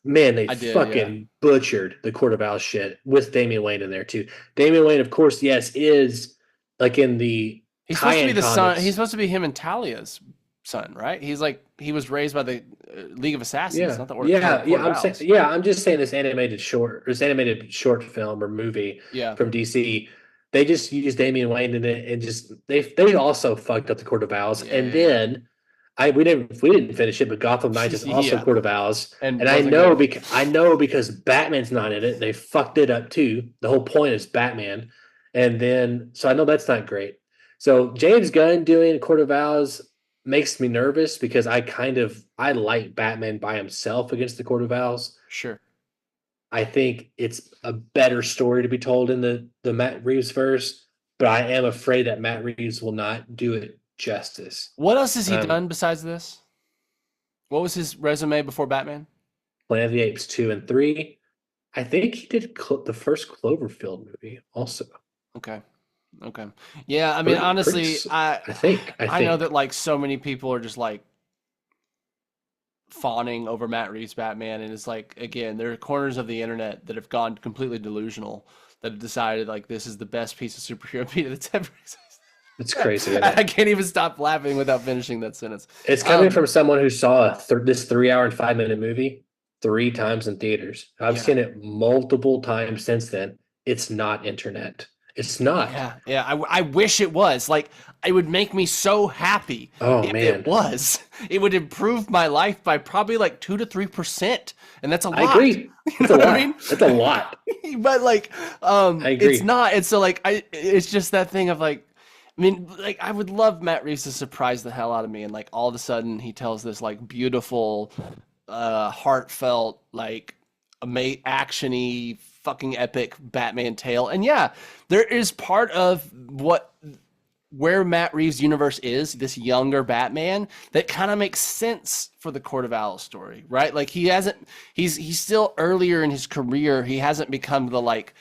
Man, they I did, fucking butchered the Court of Owls shit with Damian Wayne in there too. Damian Wayne, of course, yes, is like in the He's supposed to be tie-in the son. comics. He's supposed to be him and Talia's son, right? He's like he was raised by the League of Assassins, not the Court of Owls. I'm just saying this animated short film or movie Yeah. from DC. They just used Damian Wayne in it, and just they also fucked up the Court of Owls. And then we didn't finish it, but Gotham Knights is also Yeah. Court of Owls, and I wasn't know good. because Batman's not in it. They fucked it up too. The whole point is Batman, and then so I know that's not great. So James Gunn doing Court of Owls makes me nervous because I like Batman by himself against the Court of Owls. Sure. I think it's a better story to be told in the Matt Reeves verse, but I am afraid that Matt Reeves will not do it justice. What else has he done besides this? What was his resume before Batman? Planet of the Apes 2 and 3. I think he did the first Cloverfield movie also. Okay. Yeah, I mean, honestly, I think I know that like so many people are just like fawning over Matt Reeves' Batman, and it's like, again, there are corners of the internet that have gone completely delusional, that have decided like this is the best piece of superhero media that's ever existed. It's crazy. Isn't it? I can't even stop laughing without finishing that sentence. It's coming from someone who saw this 3-hour and 5-minute movie 3 times in theaters. I've seen it multiple times since then. It's not internet. It's not. Yeah. I wish it was. Like, it would make me so happy if it was. It would improve my life by probably like 2 to 3%, and that's a lot. I agree. It's a lot. I mean? That's a lot. But like, I agree. it's not. And so like, it's just that thing of like, I mean, like, I would love Matt Reeves to surprise the hell out of me, and like all of a sudden he tells this like beautiful, heartfelt, like actiony, fucking epic Batman tale. And yeah, there is part of where Matt Reeves' universe is, this younger Batman, that kind of makes sense for the Court of Owls story, right? Like he's still earlier in his career. He hasn't become the like,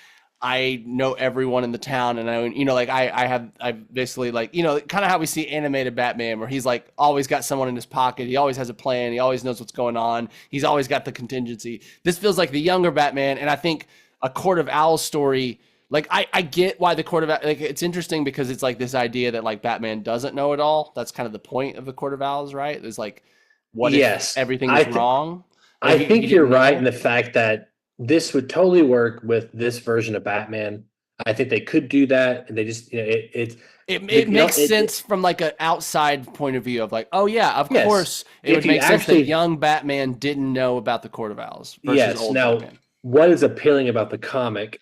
I know everyone in the town, and I basically like, kind of how we see animated Batman, where he's like always got someone in his pocket. He always has a plan. He always knows what's going on. He's always got the contingency. This feels like the younger Batman, and I think a Court of Owls story, like I get why the Court of Owls, like it's interesting because it's like this idea that like Batman doesn't know it all. That's kind of the point of the Court of Owls, right? It's like, what if everything is wrong? I think you're right in the fact that this would totally work with this version of Batman. I think they could do that, and they just, it makes sense from like an outside point of view of like, oh yeah, of course it would make sense that young Batman didn't know about the Court of Owls versus old Batman. What is appealing about the comic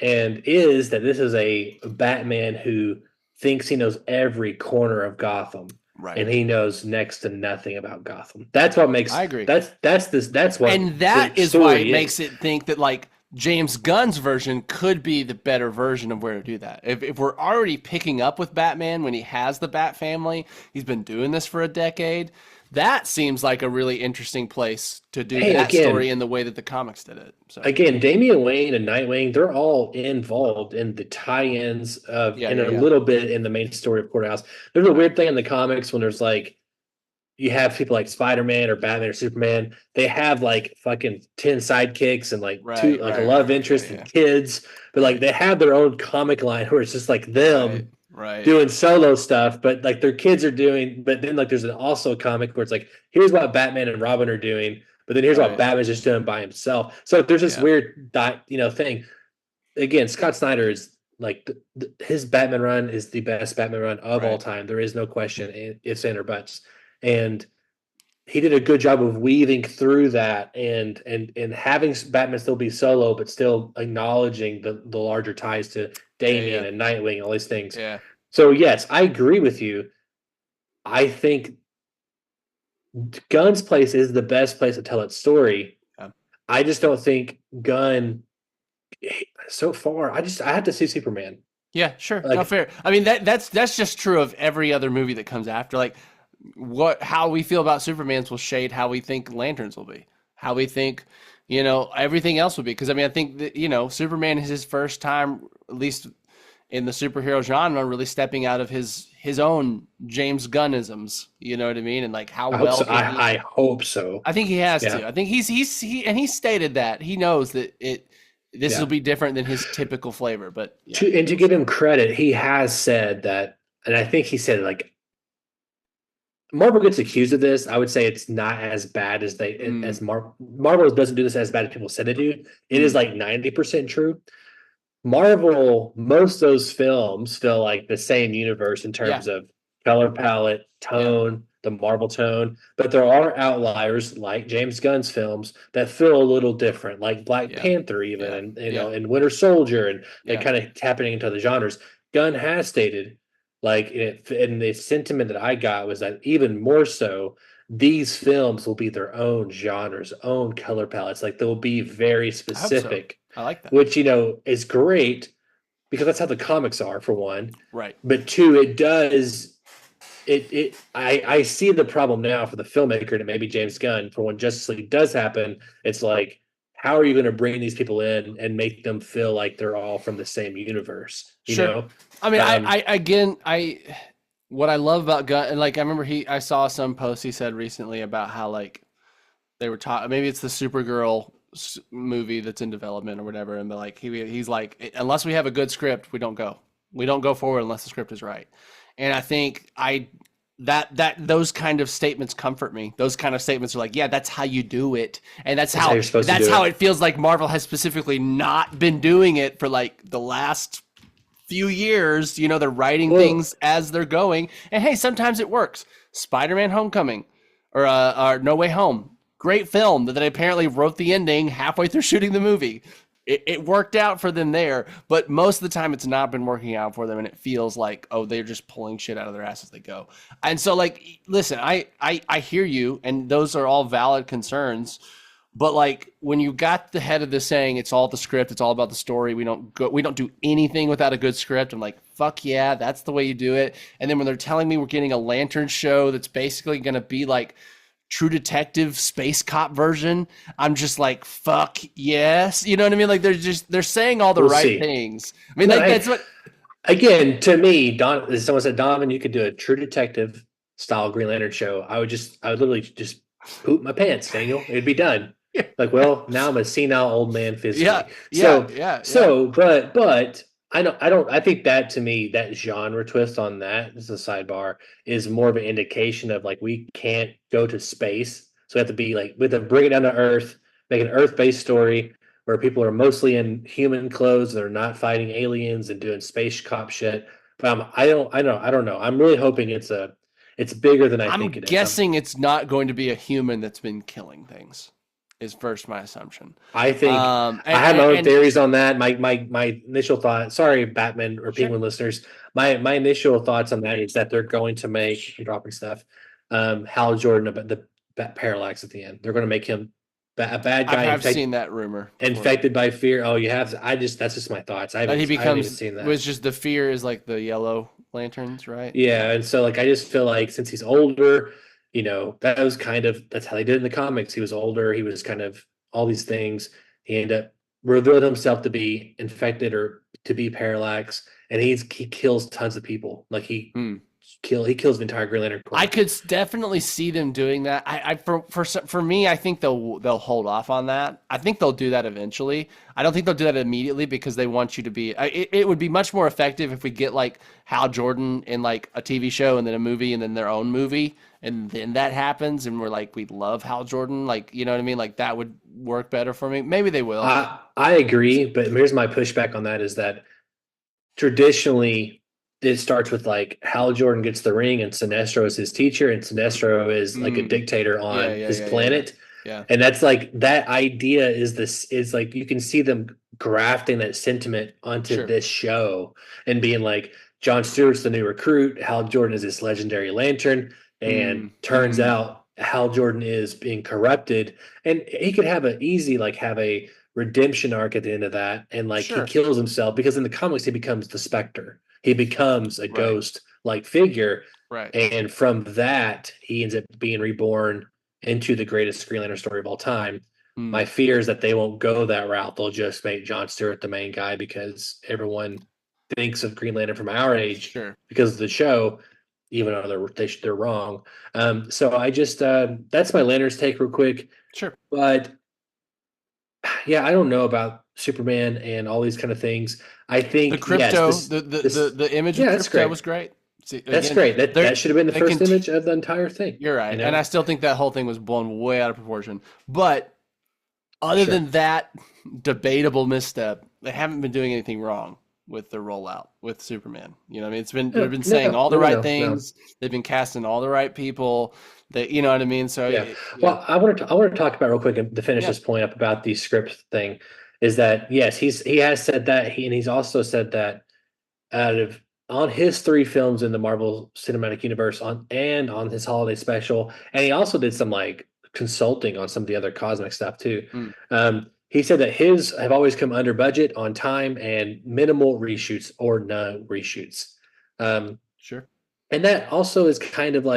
and is that this is a Batman who thinks he knows every corner of Gotham. Right. And he knows next to nothing about Gotham. That's what makes. I agree. That's what. And that is why it makes it think that like James Gunn's version could be the better version of where to do that. If we're already picking up with Batman when he has the Bat family, he's been doing this for a decade. That seems like a really interesting place to do story in the way that the comics did it. So again, Damian Wayne and Nightwing, they're all involved in the tie-ins of a little bit in the main story of Court of Owls. There's a weird thing in the comics when there's like you have people like Spider-Man or Batman or Superman. They have like fucking 10 sidekicks and like a love interest and kids, but like they have their own comic line where it's just like them. Right. Doing solo stuff, but like their kids are doing, but then like there's also a comic where it's like, here's what Batman and Robin are doing, but then here's what Batman's just doing by himself. So there's this weird thing. Again, Scott Snyder is like his Batman run is the best Batman run of all time. There is no question, ifs, and or buts. And he did a good job of weaving through that and having Batman still be solo, but still acknowledging the larger ties to Damian and Nightwing and all these things. Yeah. So yes, I agree with you. I think Gunn's place is the best place to tell its story. Yeah. I just don't think Gunn so far. I have to see Superman. Yeah, sure. Like- No, fair. I mean, that's just true of every other movie that comes after. Like, how we feel about Supermans will shade how we think Lanterns will be, how we think, everything else will be. Because I mean, I think that Superman is his first time, at least in the superhero genre, really stepping out of his own James Gunnisms. You know what I mean? And like how I hope well so. can he- I hope so. I think he has Yeah. to. I think he stated that he knows that this Yeah. will be different than his typical flavor. But yeah. To give him credit, he has said that, and I think he said like Marvel gets accused of this. I would say it's not as bad as Marvel doesn't do this as bad as people said they do. It is like 90% true. Marvel, most of those films feel like the same universe in terms of color palette, tone, the Marvel tone, but there are outliers like James Gunn's films that feel a little different, like Black Panther, even, and and Winter Soldier, and they kind of tapping into the genres. Gunn has stated, like, and the sentiment that I got was that even more so, these films will be their own genres, own color palettes. Like they'll be very specific. I like that. Which is great because that's how the comics are, for one. Right. But two, it does. I see the problem now for the filmmaker, and maybe James Gunn, for when Justice League does happen. It's like, how are you going to bring these people in and make them feel like they're all from the same universe? You know? I mean, what I love about Gunn, and like I remember I saw some post he said recently about how like they were talking. Maybe it's the Supergirl movie that's in development or whatever, and like he's like, unless we have a good script, we don't go forward unless the script is right. And I think that those kind of statements comfort me. Those kind of statements are like, yeah, that's how you do it, and that's how you're supposed to do how it. it feels like Marvel has specifically not been doing it for like the last few years. They're writing things as they're going, and hey, sometimes it works. Spider-Man: Homecoming or No Way Home. Great film that they apparently wrote the ending halfway through shooting the movie. It worked out for them there, but most of the time it's not been working out for them, and it feels like, oh, they're just pulling shit out of their ass as they go. And so, like, listen, I hear you, and those are all valid concerns, but like when you got the head of this saying it's all the script, it's all about the story, we don't do anything without a good script. I'm like, fuck yeah, that's the way you do it. And then when they're telling me we're getting a Lantern show that's basically going to be like True Detective space cop version, I'm just like, fuck yes. You know what I mean? Like they're saying all the right things. I mean, that's what. Again, to me, someone said, Donovan, you could do a True Detective style Green Lantern show. I would literally just poop my pants, Daniel. It'd be done. Like, well, now I'm a senile old man physically. But I think that, to me, that genre twist on that, this is a sidebar, is more of an indication of like, we can't go to space. So we have to be like, we have to bring it down to Earth, make an Earth-based story where people are mostly in human clothes. They're not fighting aliens and doing space cop shit. But I don't know. I'm really hoping it's bigger than I think it is. I'm guessing it's not going to be a human that's been killing things. Is first my assumption. I think I have my own theories on that. My initial thought. Sorry, Batman or Penguin listeners. My initial thoughts on that is that they're going to make dropping stuff. Hal Jordan about the parallax at the end. They're going to make him a bad guy. I've seen that rumor. Infected by fear. Oh, you have. That's just my thoughts. I haven't even seen that. Was just the fear is like the yellow lanterns, right? Yeah, and so like I just feel like since he's older. That's how they did it in the comics. He was older. He was kind of all these things. He ended up revealed himself to be infected or to be parallax, and he kills tons of people. Like he kills the entire Green Lantern Corps. I could definitely see them doing that. For me, I think they'll hold off on that. I think they'll do that eventually. I don't think they'll do that immediately because they want you to be. It would be much more effective if we get like Hal Jordan in like a TV show and then a movie and then their own movie. And then that happens, and we're like, we love Hal Jordan. Like, you know what I mean? Like, that would work better for me. Maybe they will. I agree, but here's my pushback on that is that traditionally it starts with like Hal Jordan gets the ring, and Sinestro is his teacher, and Sinestro is like a dictator on his planet. Yeah. And that's like, that idea is like, you can see them grafting that sentiment onto this show and being like, Jon Stewart's the new recruit. Hal Jordan is this legendary Lantern. And turns out Hal Jordan is being corrupted, and he could have an easy have a redemption arc at the end of that, and he Sure. kills himself because in the comics he becomes the Spectre. He becomes a Right. ghost like figure, Right. and from that he ends up being reborn into the greatest Green Lantern story of all time. My fear is that they won't go that route. They'll just make John Stewart the main guy because everyone thinks of Green Lantern from our age Sure. because of the show, even though they're wrong. So I just that's my Lanterns take real quick. Sure. But yeah, I don't know about Superman and all these kind of things. I think The crypto, yes, the image yeah, of that's crypto great. was great. See, That's again, great. they're- That should have been the they first can- image of the entire thing. You're right, you know? and I still think that whole thing was blown way out of proportion. But other Sure. than that debatable misstep, they haven't been doing anything wrong with their rollout with Superman. You know, what I mean, they've been saying all the right things. They've been casting all the right people. You know what I mean. So yeah. Well, I want to talk about real quick to finish Yeah. this point up about the script thing. Is that yes, he has said that and he's also said that on his 3 films in the Marvel Cinematic Universe on his holiday special, and he also did some consulting on some of the other cosmic stuff too. He said that his have always come under budget, on time, and minimal reshoots or no reshoots. Sure. And that also is kind of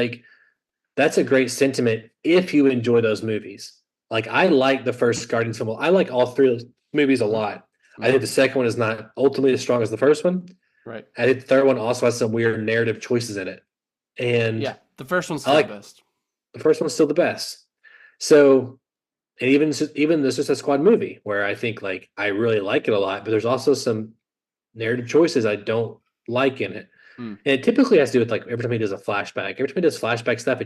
that's a great sentiment if you enjoy those movies. I like the first Guardians film. I like all 3 of those movies a lot. I think the second one is not ultimately as strong as the first one. Right. I think the third one also has some weird narrative choices in it. And Yeah, the first one's still the best. The first one's still the best. So, and even the Suicide Squad movie, where I think I really like it a lot, but there's also some narrative choices I don't like in it. And it typically has to do with every time he does a flashback. Every time he does flashback stuff,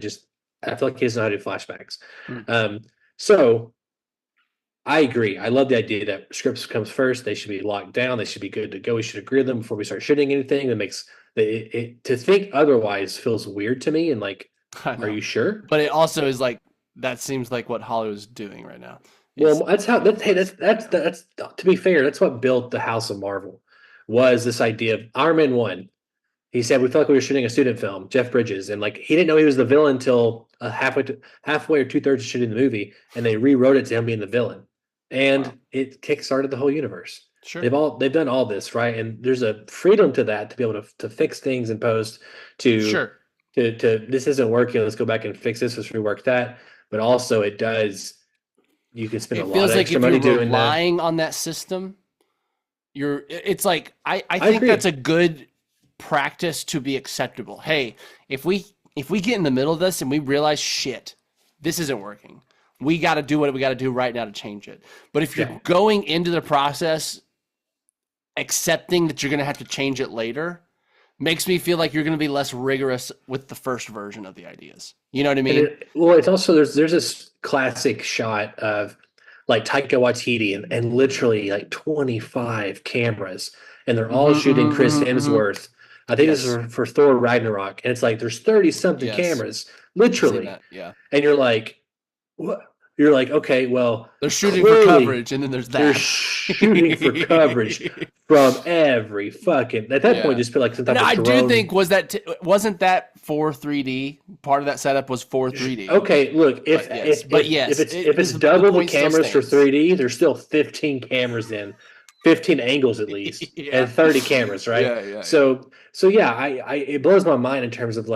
I feel like he doesn't know how to do flashbacks. So I agree. I love the idea that scripts comes first. They should be locked down. They should be good to go. We should agree with them before we start shooting anything. That makes it to think otherwise feels weird to me. And are you sure? But it also is that seems like what Hollywood's doing right now. Well, that's to be fair, that's what built the House of Marvel, was this idea of Iron Man 1. He said we felt like we were shooting a student film, Jeff Bridges, and he didn't know he was the villain until halfway or 2/3 of shooting the movie, and they rewrote it to him being the villain, and it kickstarted the whole universe. Sure. They've done all this, right? And there's a freedom to that, to be able to fix things in post. To this isn't working. Let's go back and fix this. Let's rework that. But also, it does. You can spend a lot of extra money doing that. If you're relying on that system, it's I think that's a good practice to be acceptable. Hey, if we get in the middle of this and we realize shit, this isn't working, we got to do what we got to do right now to change it. But if you're going into the process accepting that you're going to have to change it later, makes me feel like you're going to be less rigorous with the first version of the ideas. You know what I mean? It's also there's this classic shot of Taika Waititi and literally 25 cameras, and they're all shooting Chris Hemsworth. I think this is for Thor Ragnarok, and it's there's 30 something cameras, literally. Yeah. And you're what? You're okay, well, they're shooting for coverage, and then there's that. They're shooting for coverage from every fucking. At that point, just feel like some type of drone. I do think wasn't that for 3D? Part of that setup was for 3D. Okay, look, if it's double the cameras for 3D, there's still 15 cameras in, 15 angles at least, and 30 cameras, right? Yeah. So it blows my mind in terms of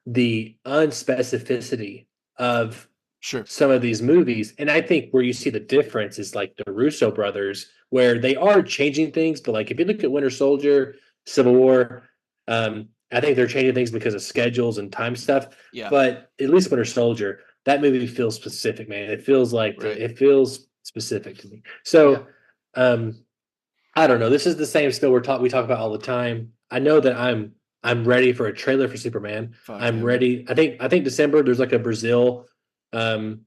the unspecificity of some of these movies. And I think where you see the difference is the Russo brothers, where they are changing things. But if you look at Winter Soldier, Civil War, I think they're changing things because of schedules and time stuff. Yeah. But at least Winter Soldier, that movie feels specific, man. It feels it feels specific to me. So, I don't know. This is the same still we talk about all the time. I know that I'm ready for a trailer for Superman. I'm ready. I think December there's a Brazil, I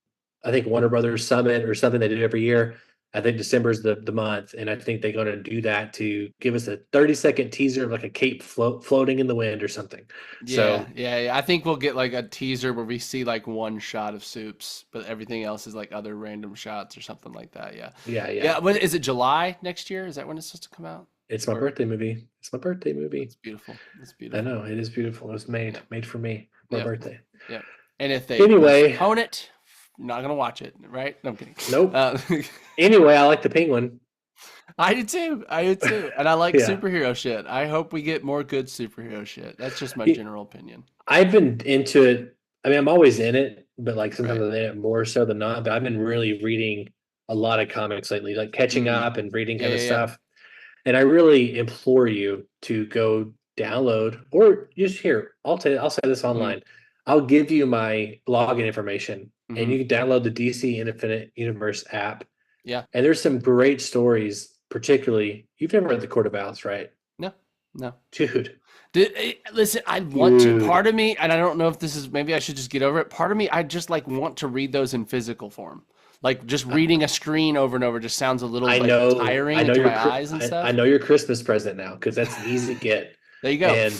think Warner Brothers Summit or something they do every year. I think December is the month, and I think they're going to do that to give us a 30-second teaser of a cape floating in the wind or something. Yeah. I think we'll get a teaser where we see one shot of Soups, but everything else is other random shots or something like that. Yeah. When is it? July next year? Is that when it's supposed to come out? It's my birthday movie. It's beautiful. It's beautiful. I know, it is beautiful. It was made for me. My birthday. Yeah. And if they Anyway. own it, you're not gonna watch it, right? No, I'm kidding. Nope. Anyway, I like the Penguin. I do too. And I like Yeah. superhero shit. I hope we get more good superhero shit. That's just my general opinion. I've been into it. I mean, I'm always in it, but like sometimes Right. I'm in it more so than not. But I've been really reading a lot of comics lately, like catching up and reading kind of stuff. And I really implore you to go download or just here. I'll say this online. I'll give you my login information, and you can download the DC Infinite Universe app. Yeah. And there's some great stories. Particularly, you've never read The Court of Owls, right? No. Dude. Listen, I want to. Part of me, and I don't know if this is, maybe I should just get over it. Part of me, I just like want to read those in physical form. Like just reading a screen over and over just sounds a little tiring to my eyes and stuff. I know your Christmas present now because that's an easy get. There you go. And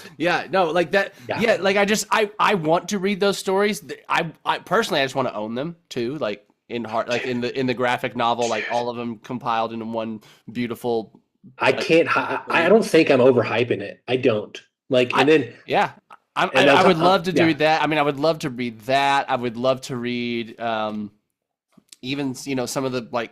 like that. Yeah, like I want to read those stories. I personally, I just want to own them too. Like in the graphic novel, like all of them compiled into one beautiful. I don't think I'm overhyping it. I don't like, and then I would love to do that. I mean, I would love to read that. I would love to read, even some of the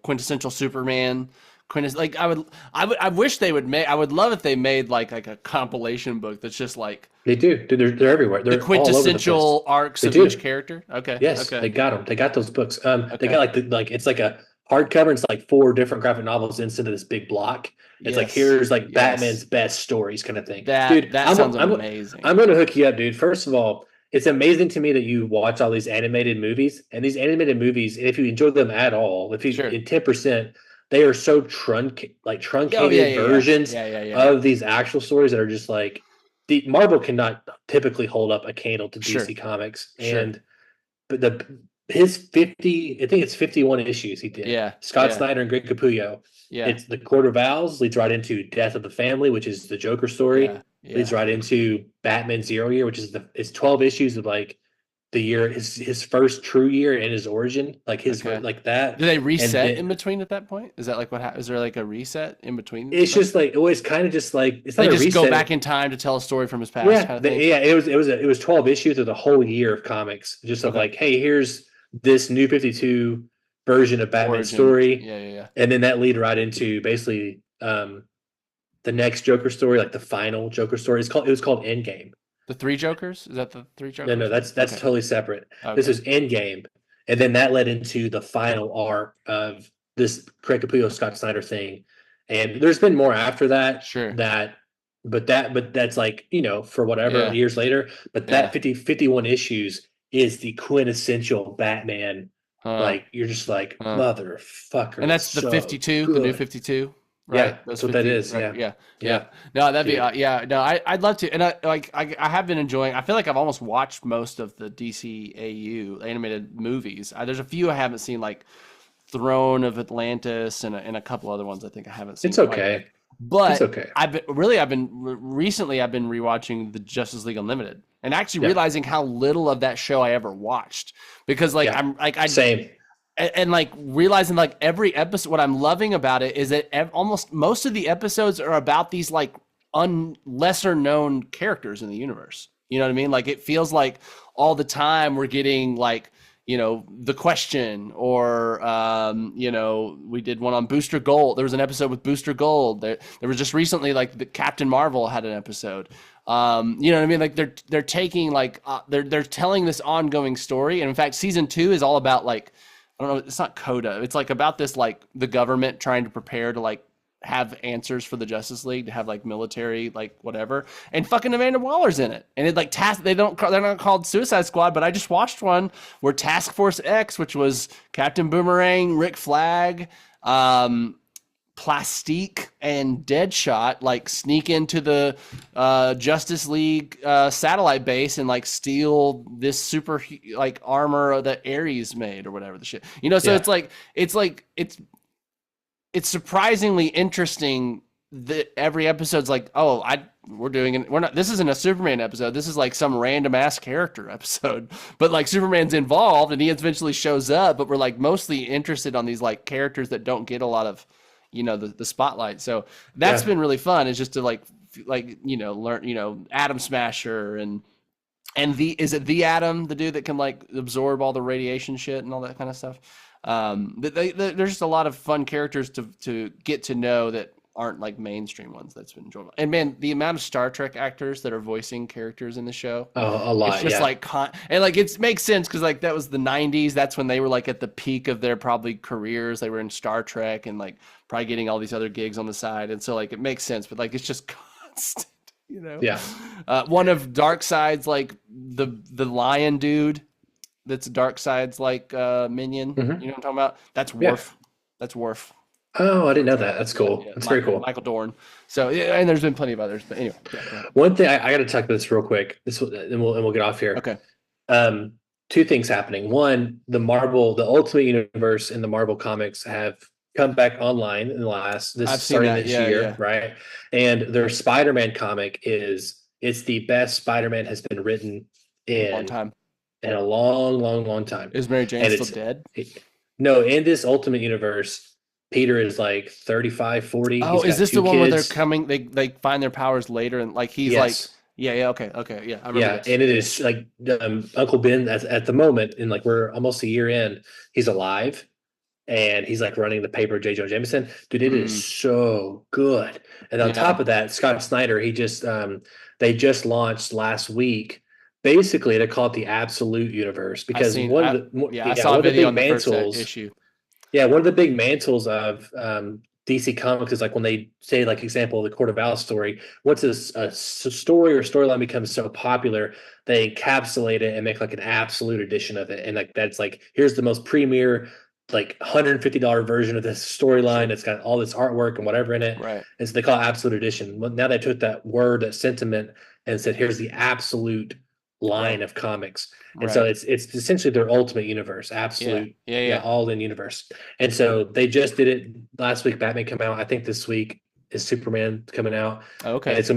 quintessential Superman. I wish they would make. I would love if they made like a compilation book that's just like they do. Dude, they're everywhere. They're the quintessential all over the arcs of each character. Okay. Yes, okay. they got them. They got those books. They got it's like a hardcover. And it's like 4 different graphic novels into this big block. It's like here's like Batman's best stories kind of thing. That sounds amazing. I'm going to hook you up, dude. First of all, it's amazing to me that you watch all these animated movies, and these animated movies, and if you enjoy them at all, if you in 10%. They are so truncated versions of these actual stories that are just like Marvel cannot typically hold up a candle to DC Comics. But his 50, I think it's 51 issues he did. Yeah. Scott Snyder and Greg Capullo. Yeah. It's The Court of Owls leads right into Death of the Family, which is the Joker story. Leads right into Batman 0 Year, which is it's 12 issues of like the year, his first true year and his origin, like that. Do they reset in between at that point? Is that like what happens? Is there like a reset in between? It's just like always kind of just like it's not they a just reset. Go back in time to tell a story from his past. Yeah, kind of thing? It was 12 issues of the whole year of comics, just of like, hey, here's this new 52 version of Batman's story. Yeah. And then that lead right into basically the next Joker story, like the final Joker story. It was called Endgame. The 3 Jokers? Is that the 3 Jokers? No, that's totally separate. Okay. This is Endgame, and then that led into the final arc of this Greg Capullo Scott Snyder thing. And there's been more after that. Sure. But that's like for whatever years later. But that 51 issues is the quintessential Batman. Like you're just like motherfucker. And that's the 52, good. The new 52. Right? Yeah, that's what that is. Right? Yeah. No, that'd be no. I'd love to, and I have been enjoying. I feel like I've almost watched most of the DCAU animated movies. There's a few I haven't seen, like Throne of Atlantis and a couple other ones I think I haven't seen. It's okay, but it's okay. I've been rewatching the Justice League Unlimited and actually realizing how little of that show I ever watched because same. And like realizing like every episode, what I'm loving about it is that almost most of the episodes are about these like lesser known characters in the universe. You know what I mean? Like it feels like all the time we're getting like, The Question or, we did one on Booster Gold. There was an episode with Booster Gold. There was just recently like the Captain Marvel had an episode. You know what I mean? Like they're taking like, they're telling this ongoing story. And in fact, season 2 is all about like, I don't know, it's not Coda. It's like about this, like the government trying to prepare to like have answers for the Justice League, to have like military, like whatever. And fucking Amanda Waller's in it. And it like they're not called Suicide Squad, but I just watched one where Task Force X, which was Captain Boomerang, Rick Flag, Plastique and Deadshot like sneak into the Justice League satellite base and like steal this super like armor that Ares made or whatever the shit. So it's surprisingly interesting that every episode's like, this isn't a Superman episode. This is like some random ass character episode, but like Superman's involved and he eventually shows up, but we're like mostly interested on these like characters that don't get a lot of the spotlight. So that's been really fun. It's just to learn, Atom Smasher and And is it the Atom, the dude that can like absorb all the radiation shit and all that kind of stuff? There's just a lot of fun characters to get to know that aren't like mainstream ones. That's been enjoyable. And man, the amount of Star Trek actors that are voicing characters in the show, a lot. it's just like and like it makes sense because like that was the 90s. That's when they were like at the peak of their probably careers. They were in Star Trek and like probably getting all these other gigs on the side, and so like it makes sense. But like it's just constant. Yeah. One of Darkseid's like the lion dude that's Darkseid's like minion. You know what I'm talking about? That's Worf. Yeah. That's Worf. Oh, I didn't know that. That's cool. Yeah, That's very cool. Michael Dorn. So yeah, and there's been plenty of others, but anyway. Yeah. One thing I got to talk about this real quick. And we'll get off here. Okay. Two things happening. One, the Ultimate Universe in the Marvel comics have come back online in this year, right? And their Spider-Man comic it's the best Spider-Man has been written in a long time. Is Mary Jane still dead? No, in this Ultimate Universe, Peter is like 35, 40. Oh, is this the one where they're coming? They find their powers later, and like he's like, okay, yeah, I remember this. And it is like Uncle Ben at the moment, and like we're almost a year in, he's alive, and he's like running the paper. J. Jonah Jameson, dude, it is so good. And on top of that, Scott Snyder, he just they just launched last week. Basically, they call it the Absolute Universe because I saw a video on the first issue. Yeah, one of the big mantles of DC Comics is like when they say, like, example, the Court of Owls story. Once a story or storyline becomes so popular, they encapsulate it and make like an absolute edition of it. And like that's like, here's the most premier, like $150 version of this storyline. It's got all this artwork and whatever in it. Right. And so they call it Absolute Edition. Well, now they took that word, that sentiment, and said, here's the absolute line of comics. And so it's essentially their Ultimate Universe, absolute, all in universe. And so they just did it last week. Batman came out. I think this week is Superman coming out. Okay. And it's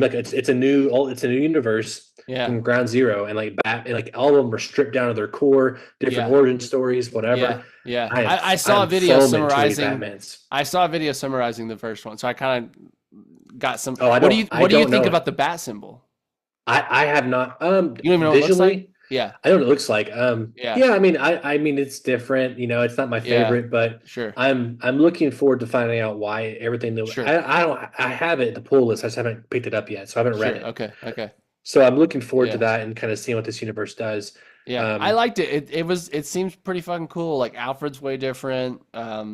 a new universe from ground zero, and like all of them are stripped down to their core, different origin stories, whatever. Yeah. I saw a video summarizing. I saw a video summarizing the first one, so I kind of got some. What do you think about the bat symbol? I have not. You don't even know visually, what it looks like? Yeah. I know what it looks like. I mean, it's different. You know, it's not my favorite, but sure. I'm looking forward to finding out why everything that I have it, the pull list. I just haven't picked it up yet, so I haven't read it. Okay. So I'm looking forward to that and kind of seeing what this universe does. Yeah, I liked it. It seems pretty fucking cool. Like Alfred's way different.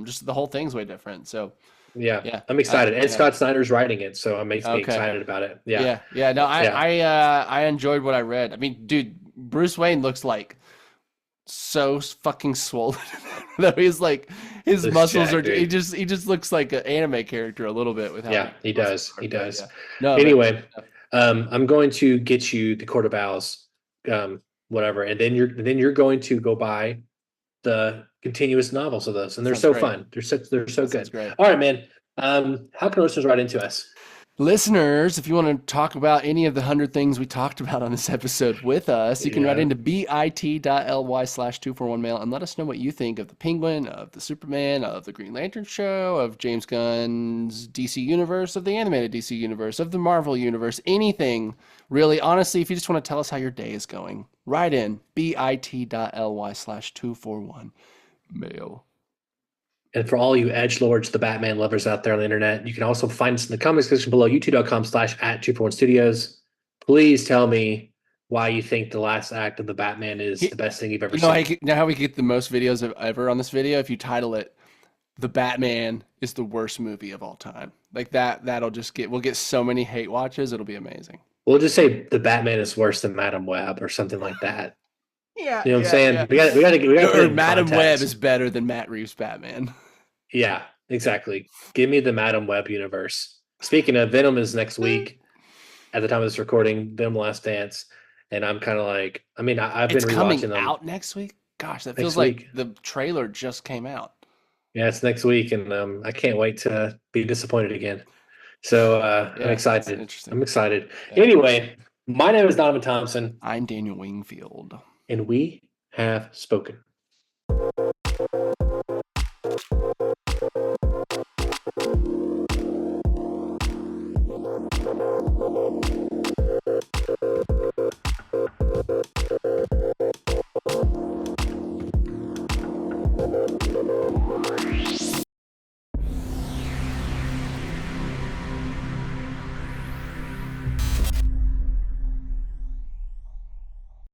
Just the whole thing's way different. So. Yeah, I'm excited, and Scott Snyder's writing it, so it makes me excited about it. Yeah. No, I enjoyed what I read. I mean, dude, Bruce Wayne looks like so fucking swollen. Though he's like his muscles are. He just looks like an anime character a little bit with how. He does. Yeah. No. Anyway, I'm going to get you the Court of Owls, whatever, and then you're going to go buy the continuous novels of those, and they're so fun. They're so good. Great. All right, man. How can listeners write into us? Listeners, if you want to talk about any of the 100 things we talked about on this episode with us, you can write into bit.ly/241mail and let us know what you think of the Penguin, of the Superman, of the Green Lantern show, of James Gunn's DC Universe, of the animated DC Universe, of the Marvel Universe, anything. Really, honestly, if you just want to tell us how your day is going, write in bit.ly/241mail. And for all you edgelords, the Batman lovers out there on the internet, you can also find us in the comment section below, youtube.com/@241studios. Please tell me why you think the last act of the Batman is the best thing you've ever seen. Now how we get the most videos ever on this video? If you title it, "The Batman is the worst movie of all time." Like we'll get so many hate watches, it'll be amazing. We'll just say the Batman is worse than Madam Web or something like that. Yeah, you know what I'm saying? Yeah. We got to. Madam Web is better than Matt Reeves' Batman. Yeah, exactly. Give me the Madam Web universe. Speaking of, Venom is next week. At the time of this recording, Venom: Last Dance, and I'm kind of like, I mean, I've been rewatching them. Out next week. Gosh, that feels like the trailer just came out. Yeah, it's next week, and I can't wait to be disappointed again. So I'm excited. I'm excited. Yeah. Anyway, my name is Donovan Thompson. I'm Daniel Wingfield. And we have spoken.